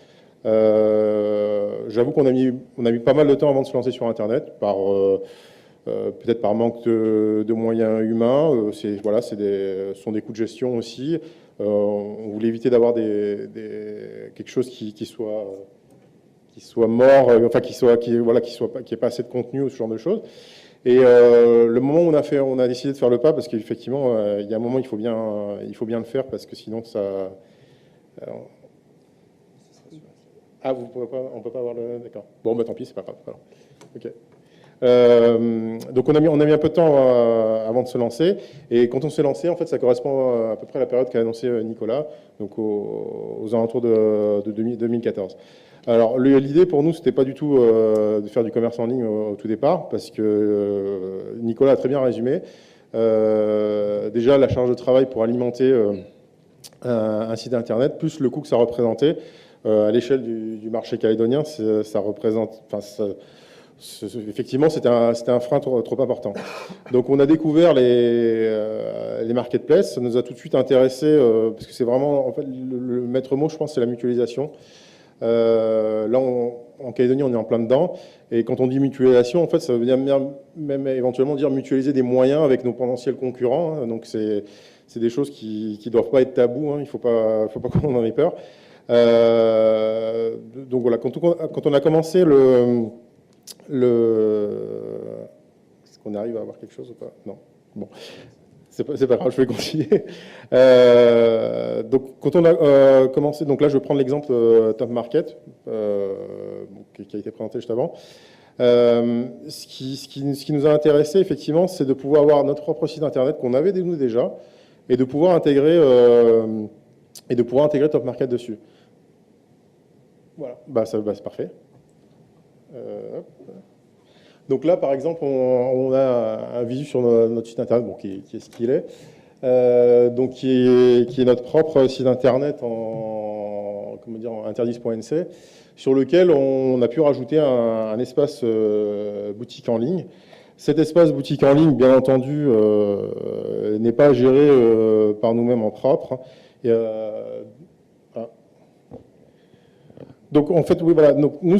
J'avoue qu'on a mis pas mal de temps avant de se lancer sur Internet, peut-être par manque de moyens humains. Ce sont des coûts de gestion aussi. On voulait éviter d'avoir quelque chose qui soit mort, enfin qui ait pas assez de contenu ou ce genre de choses. Et le moment où on a décidé de faire le pas, parce qu'effectivement, il y a un moment il faut bien le faire, parce que sinon ça. Ah, on peut pas avoir le. D'accord. Bon, bah tant pis, c'est pas grave. Alors, ok. Donc on a mis un peu de temps avant de se lancer, et quand on s'est lancé, en fait, ça correspond à peu près à la période qu'a annoncé Nicolas, donc aux alentours de 2014. Alors l'idée pour nous, c'était pas du tout de faire du commerce en ligne au tout départ, parce que Nicolas a très bien résumé. Déjà la charge de travail pour alimenter un site internet, plus le coût que ça représentait à l'échelle du marché calédonien, ça représente, enfin, effectivement, c'était un frein trop important. Donc, on a découvert les marketplaces. Ça nous a tout de suite intéressé parce que c'est vraiment, en fait, le maître mot, je pense, c'est la mutualisation. Là, en Calédonie, on est en plein dedans. Et quand on dit mutualisation, en fait, ça veut dire même éventuellement dire mutualiser des moyens avec nos potentiels concurrents. Hein. Donc, c'est des choses qui ne doivent pas être tabous. Hein. Il ne faut pas qu'on en ait peur. Donc, voilà, quand on a commencé est-ce qu'on arrive à avoir quelque chose ou pas? Non. Bon, c'est pas grave, je vais continuer. Donc, quand on a commencé, donc là, je vais prendre l'exemple Top Market, qui a été présenté juste avant. Ce qui nous a intéressé, effectivement, c'est de pouvoir avoir notre propre site internet qu'on avait nous déjà, et de pouvoir intégrer Top Market dessus. Voilà, c'est parfait. Donc là, par exemple, on a un visu sur notre site internet, bon, qui est ce qu'il est, donc qui est notre propre site internet en interdis.nc, sur lequel on a pu rajouter un espace boutique en ligne. Cet espace boutique en ligne, bien entendu, n'est pas géré par nous-mêmes en propre. Donc, en fait, oui, voilà. Donc, nous,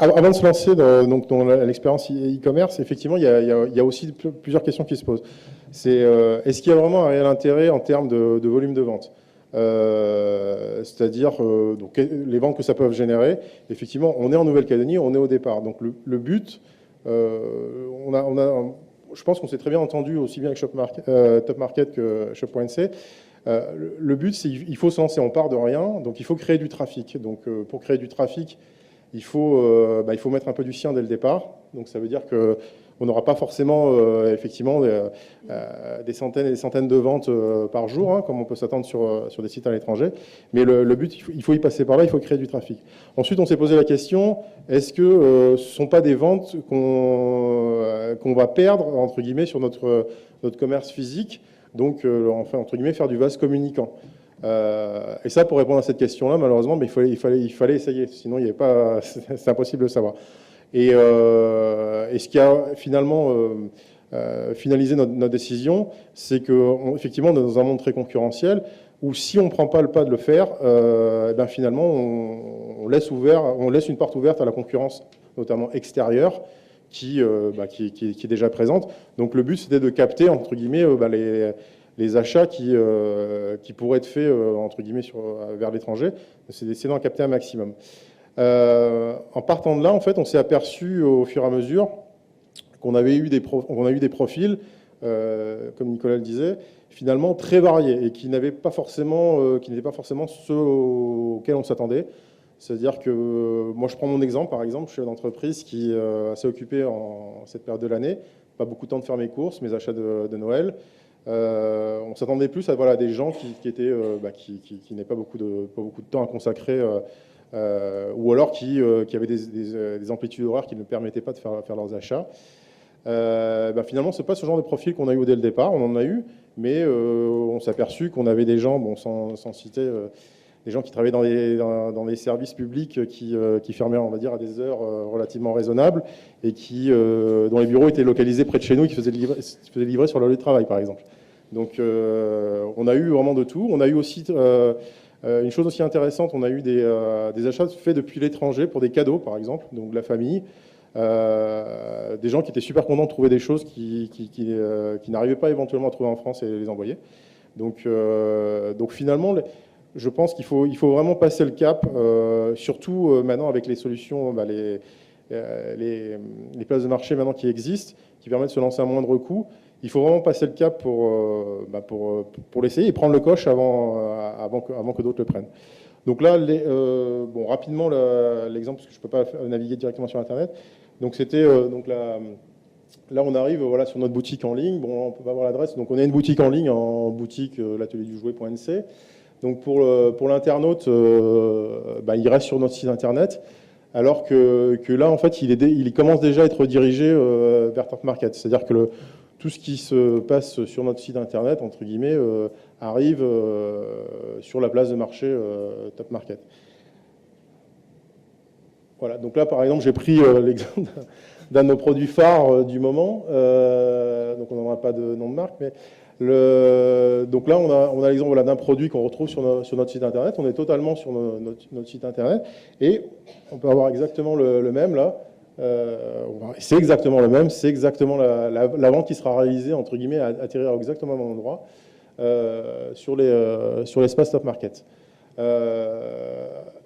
avant de se lancer dans l'expérience e-commerce, effectivement, il y a aussi plusieurs questions qui se posent. C'est est-ce qu'il y a vraiment un réel intérêt en termes de volume de vente, c'est-à-dire donc, les ventes que ça peut générer. Effectivement, on est en Nouvelle-Calédonie, on est au départ. Donc, le but, je pense qu'on s'est très bien entendu aussi bien avec Top Market que Shop.nc. Le but, c'est qu'il faut se lancer, on part de rien, donc il faut créer du trafic. Donc pour créer du trafic, il faut mettre un peu du sien dès le départ. Donc ça veut dire qu'on n'aura pas forcément effectivement des centaines et des centaines de ventes par jour, hein, comme on peut s'attendre sur des sites à l'étranger. Mais le but, il faut y passer par là, il faut créer du trafic. Ensuite, on s'est posé la question, est-ce que ce ne sont pas des ventes qu'on va perdre, entre guillemets, sur notre commerce physique? Donc, enfin, entre guillemets, faire du vase communicant. Et ça, pour répondre à cette question-là, malheureusement, mais il fallait essayer, sinon il y avait pas, c'est impossible de savoir. Et ce qui a finalement finalisé notre décision, c'est que effectivement, dans un monde très concurrentiel, où si on ne prend pas le pas de le faire, ben finalement, on laisse une porte ouverte à la concurrence, notamment extérieure, qui est déjà présente. Donc le but, c'était de capter, entre guillemets, les achats qui pourraient être faits, entre guillemets, vers l'étranger. C'est d'essayer d'en capter un maximum. En partant de là, en fait, on s'est aperçu au fur et à mesure qu'on avait eu des profils, comme Nicolas le disait, finalement très variés et qui n'étaient pas forcément ceux auxquels on s'attendait. C'est-à-dire que moi, je prends mon exemple, par exemple, je suis une entreprise qui s'est occupée en cette période de l'année, pas beaucoup de temps de faire mes courses, mes achats de Noël. On s'attendait plus à des gens qui n'aient pas beaucoup de temps à consacrer, ou alors qui avaient des amplitudes horaires qui ne permettaient pas de faire leurs achats. Finalement, c'est pas ce genre de profil qu'on a eu dès le départ. On en a eu, mais on s'est aperçu qu'on avait des gens, bon, sans citer, des gens qui travaillaient dans des services publics qui fermaient, on va dire, à des heures relativement raisonnables et dont les bureaux étaient localisés près de chez nous et qui faisaient livrer sur leur lieu de travail, par exemple. Donc, on a eu vraiment de tout. On a eu aussi une chose aussi intéressante, on a eu des achats faits depuis l'étranger pour des cadeaux, par exemple, donc de la famille. Des gens qui étaient super contents de trouver des choses qui n'arrivaient pas éventuellement à trouver en France et les envoyer. Donc finalement, je pense qu'il faut vraiment passer le cap, surtout maintenant avec les solutions, les places de marché maintenant qui existent, qui permettent de se lancer à moindre coût. Il faut vraiment passer le cap pour l'essayer et prendre le coche avant que d'autres le prennent. Donc là, rapidement, l'exemple, parce que je ne peux pas naviguer directement sur Internet. Donc c'était là, on arrive sur notre boutique en ligne. Bon, on peut pas voir l'adresse. Donc on a une boutique en ligne, en boutique l'atelier du jouet.nc. Donc pour l'internaute, il reste sur notre site Internet, alors que là, en fait, il commence déjà à être redirigé vers Top Market. C'est-à-dire que tout ce qui se passe sur notre site Internet, entre guillemets, arrive sur la place de marché Top Market. Voilà, donc là, par exemple, j'ai pris l'exemple d'un de nos produits phares du moment. Donc on n'aura pas de nom de marque, mais donc là, on a l'exemple d'un produit qu'on retrouve sur notre site Internet. On est totalement sur notre site Internet. Et on peut avoir exactement le même là. C'est exactement le même. C'est exactement la vente qui sera réalisée, entre guillemets, atterrir exactement au même endroit sur l'espace Top Market.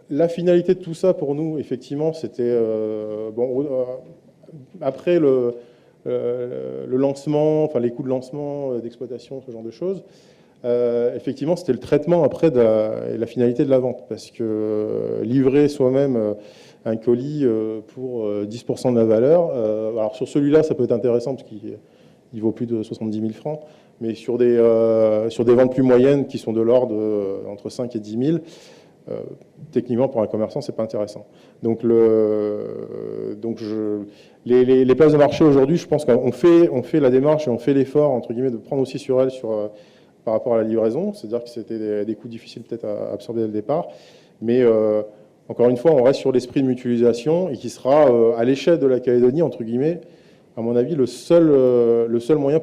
La finalité de tout ça pour nous, effectivement, c'était après le lancement, enfin les coûts de lancement, d'exploitation, ce genre de choses. Effectivement, c'était le traitement après et la finalité de la vente, parce que livrer soi-même un colis pour 10% de la valeur, alors sur celui-là, ça peut être intéressant parce qu'il vaut plus de 70 000 francs, mais sur des ventes plus moyennes qui sont de l'ordre entre 5 et 10 000, techniquement, pour un commerçant, c'est pas intéressant. Donc, les places de marché aujourd'hui, je pense qu'on fait la démarche et on fait l'effort, entre guillemets, de prendre aussi sur elles par rapport à la livraison. C'est-à-dire que c'était des coûts difficiles peut-être à absorber dès le départ. Mais encore une fois, on reste sur l'esprit de mutualisation et qui sera à l'échelle de la Calédonie, entre guillemets, à mon avis, le seul moyen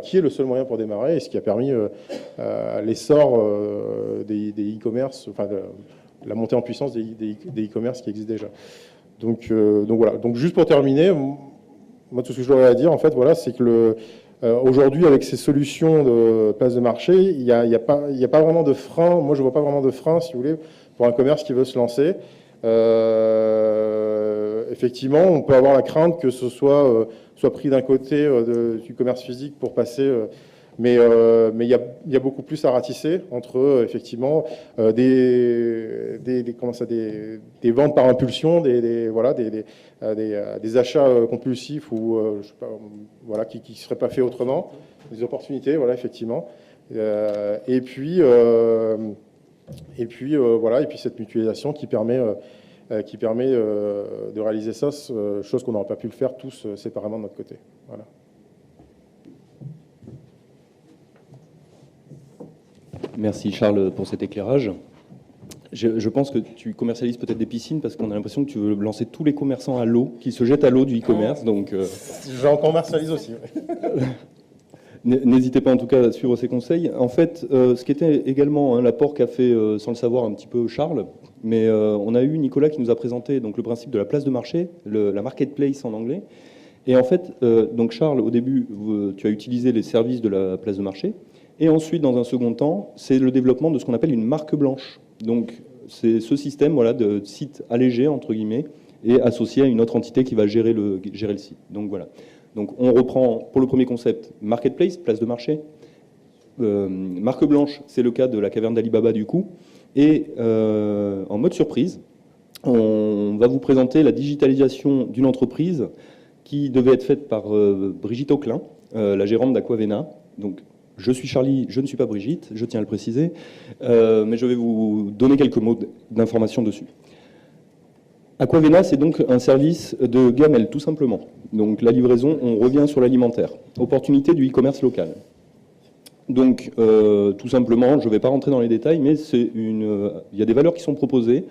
qui est le seul moyen pour démarrer et ce qui a permis l'essor des e-commerce, enfin la montée en puissance des e-commerce qui existent déjà. Donc voilà. Donc juste pour terminer, moi tout ce que j'aurais à dire en fait, voilà, c'est que aujourd'hui avec ces solutions de place de marché, il y a pas vraiment de frein. Moi je vois pas vraiment de frein, si vous voulez, pour un commerce qui veut se lancer. Effectivement, on peut avoir la crainte que ce soit pris d'un côté du commerce physique pour passer, mais il y a beaucoup plus à ratisser entre effectivement des ventes par impulsion, des achats compulsifs ou je sais pas, voilà, qui ne seraient pas faits autrement, des opportunités, voilà, effectivement, et puis cette mutualisation qui permet de réaliser ça, chose qu'on n'aurait pas pu le faire tous séparément de notre côté. Voilà. Merci Charles pour cet éclairage. Je pense que tu commercialises peut-être des piscines parce qu'on a l'impression que tu veux lancer tous les commerçants à l'eau, qui se jettent à l'eau du e-commerce. Donc, J'en commercialise aussi. Ouais. n'hésitez pas en tout cas à suivre ces conseils. En fait, ce qui était également l'apport qu'a fait, sans le savoir, un petit peu Charles, mais on a eu Nicolas qui nous a présenté donc, le principe de la place de marché, la marketplace en anglais. Et en fait, donc Charles, au début, tu as utilisé les services de la place de marché. Et ensuite, dans un second temps, c'est le développement de ce qu'on appelle une marque blanche. Donc, c'est ce système voilà, de site allégé, entre guillemets, et associé à une autre entité qui va gérer le site. Donc, voilà. Donc, on reprend, pour le premier concept, marketplace, place de marché. Marque blanche, c'est le cas de la caverne d'Alibaba, du coup. Et en mode surprise, on va vous présenter la digitalisation d'une entreprise qui devait être faite par Brigitte Auclin, la gérante d'Aquavena. Donc, je suis Charlie, je ne suis pas Brigitte, je tiens à le préciser, mais je vais vous donner quelques mots d'information dessus. Aquavena, c'est donc un service de gamelle, tout simplement. Donc la livraison, on revient sur l'alimentaire. Opportunité du e-commerce local. Donc, tout simplement, je ne vais pas rentrer dans les détails, mais il y a des valeurs qui sont proposées.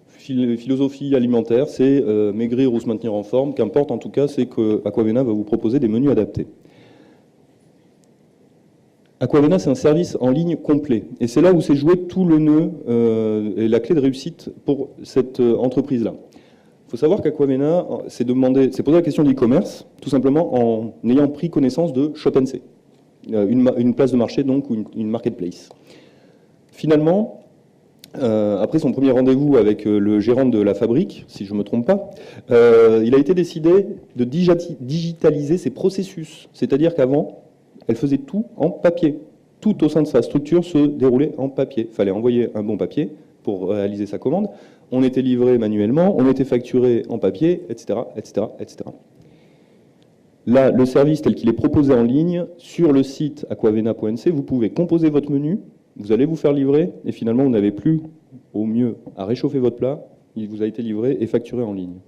Philosophie alimentaire, c'est maigrir ou se maintenir en forme. Qu'importe, en tout cas, c'est que Aquavena va vous proposer des menus adaptés. Aquavena, c'est un service en ligne complet. Et c'est là où s'est joué tout le nœud et la clé de réussite pour cette entreprise-là. Il faut savoir qu'Aquavena s'est posé la question de l'e-commerce, tout simplement en ayant pris connaissance de Shop & Say, une place de marché, donc, ou une marketplace. Finalement, après son premier rendez-vous avec le gérant de la fabrique, si je ne me trompe pas, il a été décidé de digitaliser ses processus. C'est-à-dire qu'avant, elle faisait tout en papier. Tout au sein de sa structure se déroulait en papier. Il fallait envoyer un bon papier pour réaliser sa commande. On était livré manuellement, on était facturé en papier, etc., etc., etc. Là, le service tel qu'il est proposé en ligne, sur le site aquavena.nc, vous pouvez composer votre menu, vous allez vous faire livrer, et finalement, vous n'avez plus, au mieux, à réchauffer votre plat, il vous a été livré et facturé en ligne.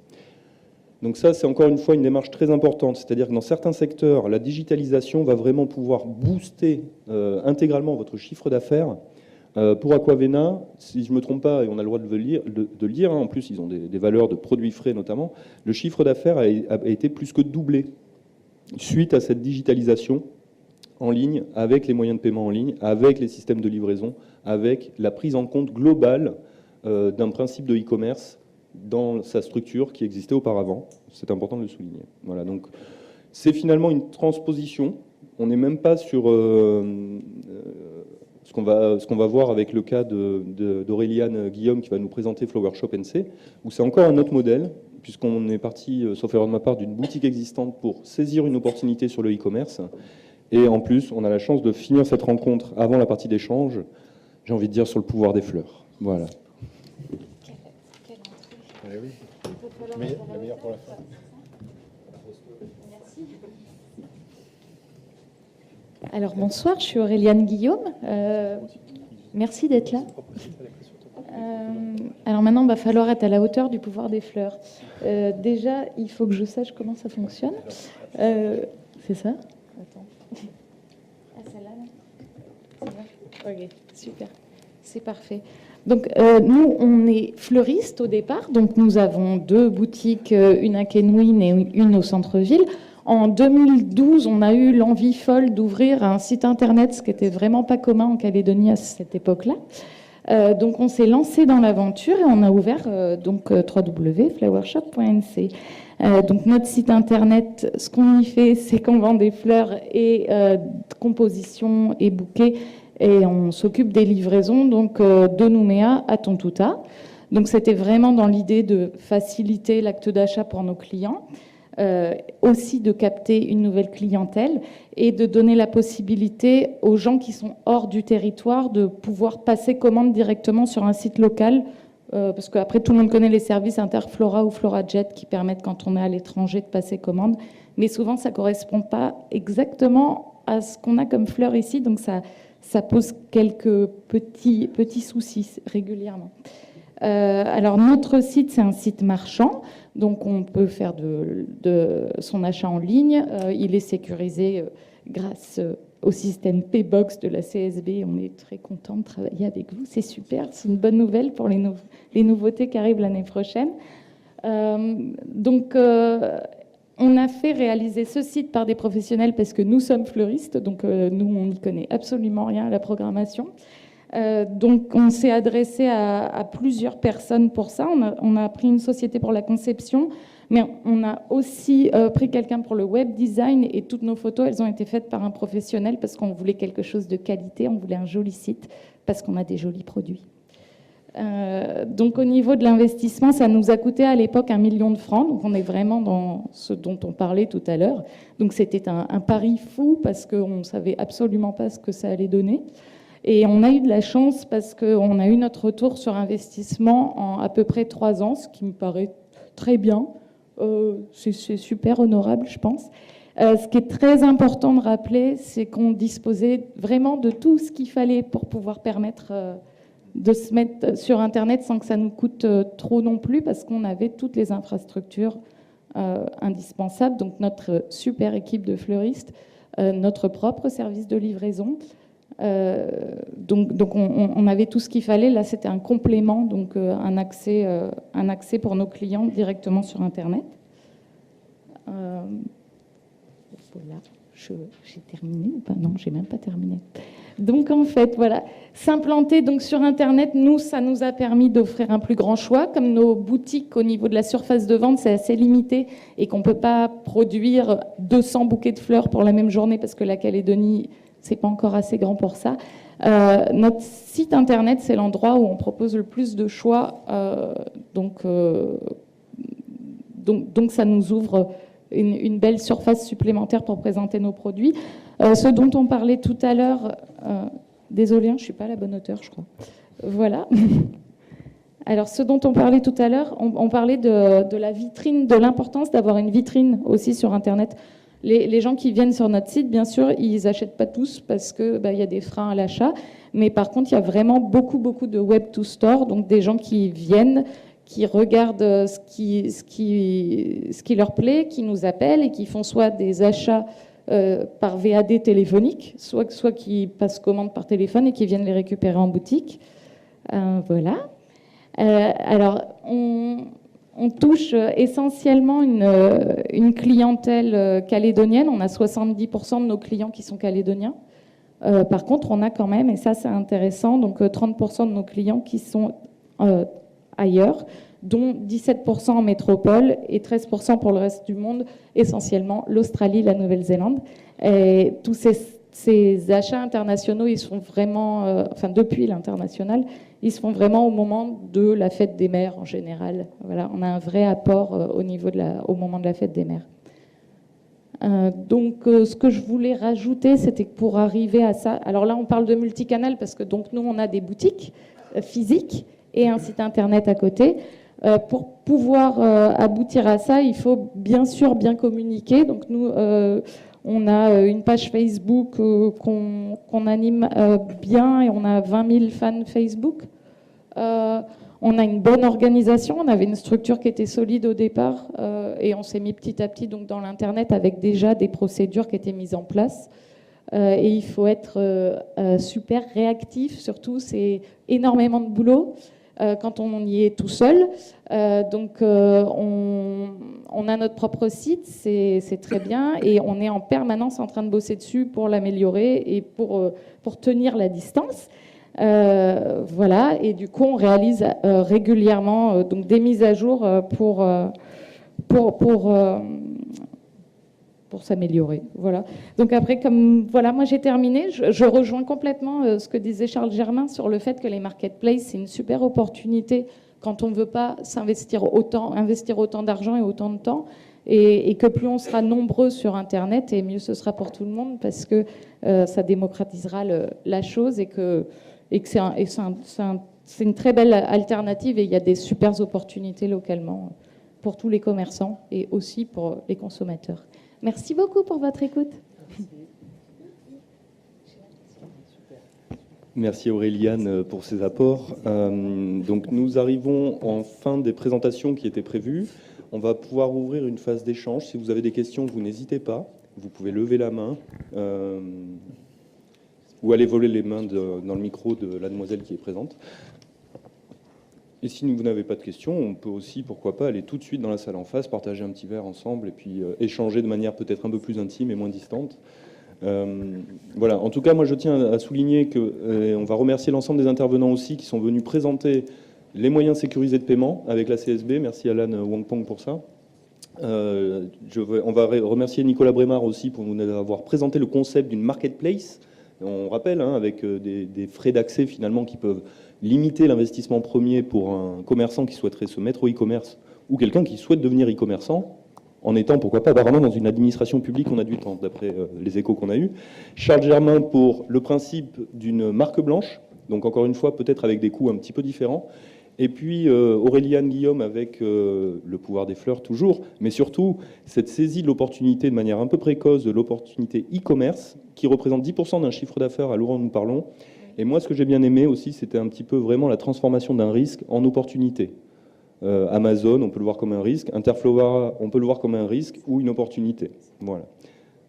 Donc ça, c'est encore une fois une démarche très importante, c'est-à-dire que dans certains secteurs, la digitalisation va vraiment pouvoir booster intégralement votre chiffre d'affaires. Pour Aquavena, si je ne me trompe pas, et on a le droit de le lire, en plus ils ont des valeurs de produits frais notamment, le chiffre d'affaires a été plus que doublé suite à cette digitalisation en ligne, avec les moyens de paiement en ligne, avec les systèmes de livraison, avec la prise en compte globale d'un principe de e-commerce dans sa structure qui existait auparavant. C'est important de le souligner. Voilà, donc c'est finalement une transposition. On n'est même pas sur ce qu'on va voir avec le cas d'Auréliane Guillaume qui va nous présenter Flower Shop NC, où c'est encore un autre modèle, puisqu'on est parti, sauf erreur de ma part, d'une boutique existante pour saisir une opportunité sur le e-commerce. Et en plus, on a la chance de finir cette rencontre avant la partie d'échange, j'ai envie de dire, sur le pouvoir des fleurs. Voilà. Eh oui. Mais la meilleure pour la fin. Alors bonsoir, je suis Auréliane Guillaume. Merci d'être là. Alors maintenant, il va falloir être à la hauteur du pouvoir des fleurs. Déjà, il faut que je sache comment ça fonctionne. C'est ça ? Attends. Ah, celle-là, là ? C'est vrai ? Ok, super. C'est parfait. Donc, nous, on est fleuristes au départ. Donc, nous avons 2 boutiques, une à Kenwyn et une au centre-ville. En 2012, on a eu l'envie folle d'ouvrir un site internet, ce qui n'était vraiment pas commun en Calédonie à cette époque-là. Donc, on s'est lancé dans l'aventure et on a ouvert www.flowershop.nc. Donc, notre site internet, ce qu'on y fait, c'est qu'on vend des fleurs et compositions et bouquets. Et on s'occupe des livraisons donc, de Nouméa à Tontouta. Donc c'était vraiment dans l'idée de faciliter l'acte d'achat pour nos clients, aussi de capter une nouvelle clientèle et de donner la possibilité aux gens qui sont hors du territoire de pouvoir passer commande directement sur un site local. Parce qu'après, tout le monde connaît les services Interflora ou FloraJet qui permettent, quand on est à l'étranger, de passer commande. Mais souvent, ça ne correspond pas exactement à ce qu'on a comme fleurs ici. Donc ça pose quelques petits soucis régulièrement. Alors notre site, c'est un site marchand, donc on peut faire de son achat en ligne. Il est sécurisé grâce au système Paybox de la CSB. On est très content de travailler avec vous. C'est super. C'est une bonne nouvelle pour les nouveautés qui arrivent l'année prochaine. On a fait réaliser ce site par des professionnels parce que nous sommes fleuristes. Donc, nous, on n'y connaît absolument rien à la programmation. Donc, on s'est adressé à plusieurs personnes pour ça. On a pris une société pour la conception, mais on a aussi pris quelqu'un pour le web design, et toutes nos photos, elles ont été faites par un professionnel parce qu'on voulait quelque chose de qualité, on voulait un joli site, parce qu'on a des jolis produits. Donc, au niveau de l'investissement, ça nous a coûté à l'époque 1 million de francs. Donc, on est vraiment dans ce dont on parlait tout à l'heure. Donc, c'était un pari fou parce qu'on ne savait absolument pas ce que ça allait donner. Et on a eu de la chance parce qu'on a eu notre retour sur investissement en à peu près 3 ans, ce qui me paraît très bien. C'est super honorable, je pense. Ce qui est très important de rappeler, c'est qu'on disposait vraiment de tout ce qu'il fallait pour pouvoir permettre de se mettre sur Internet sans que ça nous coûte trop non plus, parce qu'on avait toutes les infrastructures indispensables. Donc notre super équipe de fleuristes, notre propre service de livraison. Donc on avait tout ce qu'il fallait. Là, c'était un complément, donc un accès pour nos clients directement sur Internet. Voilà, j'ai terminé ou pas? Non, j'ai même pas terminé. Donc en fait, voilà, s'implanter donc sur Internet, ça nous a permis d'offrir un plus grand choix. Comme nos boutiques au niveau de la surface de vente, c'est assez limité et qu'on peut pas produire 200 bouquets de fleurs pour la même journée parce que la Calédonie, c'est pas encore assez grand pour ça. Notre site Internet, c'est l'endroit où on propose le plus de choix. Donc ça nous ouvre une belle surface supplémentaire pour présenter nos produits. Ce dont on parlait tout à l'heure, désolée, je ne suis pas à la bonne hauteur, je crois. Voilà. Alors, ce dont on parlait tout à l'heure, on parlait de la vitrine, de l'importance d'avoir une vitrine aussi sur Internet. Les gens qui viennent sur notre site, bien sûr, ils n'achètent pas tous parce qu'il y a des freins à l'achat. Mais par contre, il y a vraiment beaucoup de web to store, donc des gens qui viennent, qui regardent ce qui leur plaît, qui nous appellent et qui font soit des achats par VAD téléphonique, soit qui passent commande par téléphone et qui viennent les récupérer en boutique. Voilà. Alors, on touche essentiellement une clientèle calédonienne. On a 70% de nos clients qui sont calédoniens. Par contre, on a quand même, et ça c'est intéressant, donc 30% de nos clients qui sont ailleurs, dont 17% en métropole et 13% pour le reste du monde, essentiellement l'Australie, la Nouvelle-Zélande. Et tous ces achats internationaux, ils sont vraiment, depuis l'international, ils se font vraiment au moment de la fête des mères en général. Voilà, on a un vrai apport au moment de la fête des mères. Donc, ce que je voulais rajouter, c'était que pour arriver à ça, alors là, on parle de multicanal parce que donc nous, on a des boutiques physiques et un site internet à côté. Pour pouvoir aboutir à ça, il faut bien sûr bien communiquer. Donc nous, on a une page Facebook qu'on anime bien et on a 20 000 fans Facebook. On a une bonne organisation, on avait une structure qui était solide au départ et on s'est mis petit à petit donc, dans l'Internet avec déjà des procédures qui étaient mises en place. Et il faut être super réactif, surtout c'est énormément de boulot. Quand on y est tout seul. Donc, on a notre propre site, c'est très bien, et on est en permanence en train de bosser dessus pour l'améliorer et pour tenir la distance. Voilà, et du coup, on réalise régulièrement donc des mises à jour pour s'améliorer. Voilà. Donc après, moi j'ai terminé, je rejoins complètement ce que disait Charles Germain sur le fait que les marketplaces, c'est une super opportunité quand on ne veut pas investir autant d'argent et autant de temps, et que plus on sera nombreux sur Internet, et mieux ce sera pour tout le monde, parce que ça démocratisera la chose, et que c'est une très belle alternative, et il y a des super opportunités localement pour tous les commerçants et aussi pour les consommateurs. Merci beaucoup pour votre écoute. Merci Auréliane pour ces apports. Donc nous arrivons en fin des présentations qui étaient prévues. On va pouvoir ouvrir une phase d'échange. Si vous avez des questions, vous n'hésitez pas. Vous pouvez lever la main. ou aller voler les mains dans le micro de la demoiselle qui est présente. Et si vous n'avez pas de questions, on peut aussi, pourquoi pas, aller tout de suite dans la salle en face, partager un petit verre ensemble et puis échanger de manière peut-être un peu plus intime et moins distante. Voilà. En tout cas, moi, je tiens à souligner que on va remercier l'ensemble des intervenants aussi qui sont venus présenter les moyens sécurisés de paiement avec la CSB. Merci Alan Wangpong pour ça. On va remercier Nicolas Brémard aussi pour nous avoir présenté le concept d'une marketplace. On rappelle, avec des frais d'accès finalement qui peuvent limiter l'investissement premier pour un commerçant qui souhaiterait se mettre au e-commerce ou quelqu'un qui souhaite devenir e-commerçant en étant, pourquoi pas, apparemment dans une administration publique, on a du temps, d'après les échos qu'on a eus. Charles Germain pour le principe d'une marque blanche, donc encore une fois, peut-être avec des coûts un petit peu différents. Et puis Auréliane Guillaume avec le pouvoir des fleurs toujours, mais surtout cette saisie de l'opportunité de manière un peu précoce de l'opportunité e-commerce qui représente 10% d'un chiffre d'affaires à l'heure où nous parlons. Et moi, ce que j'ai bien aimé aussi, c'était un petit peu vraiment la transformation d'un risque en opportunité. Amazon, on peut le voir comme un risque. Interflora, on peut le voir comme un risque ou une opportunité. Voilà.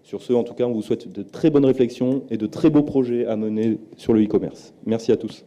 Sur ce, en tout cas, on vous souhaite de très bonnes réflexions et de très beaux projets à mener sur le e-commerce. Merci à tous.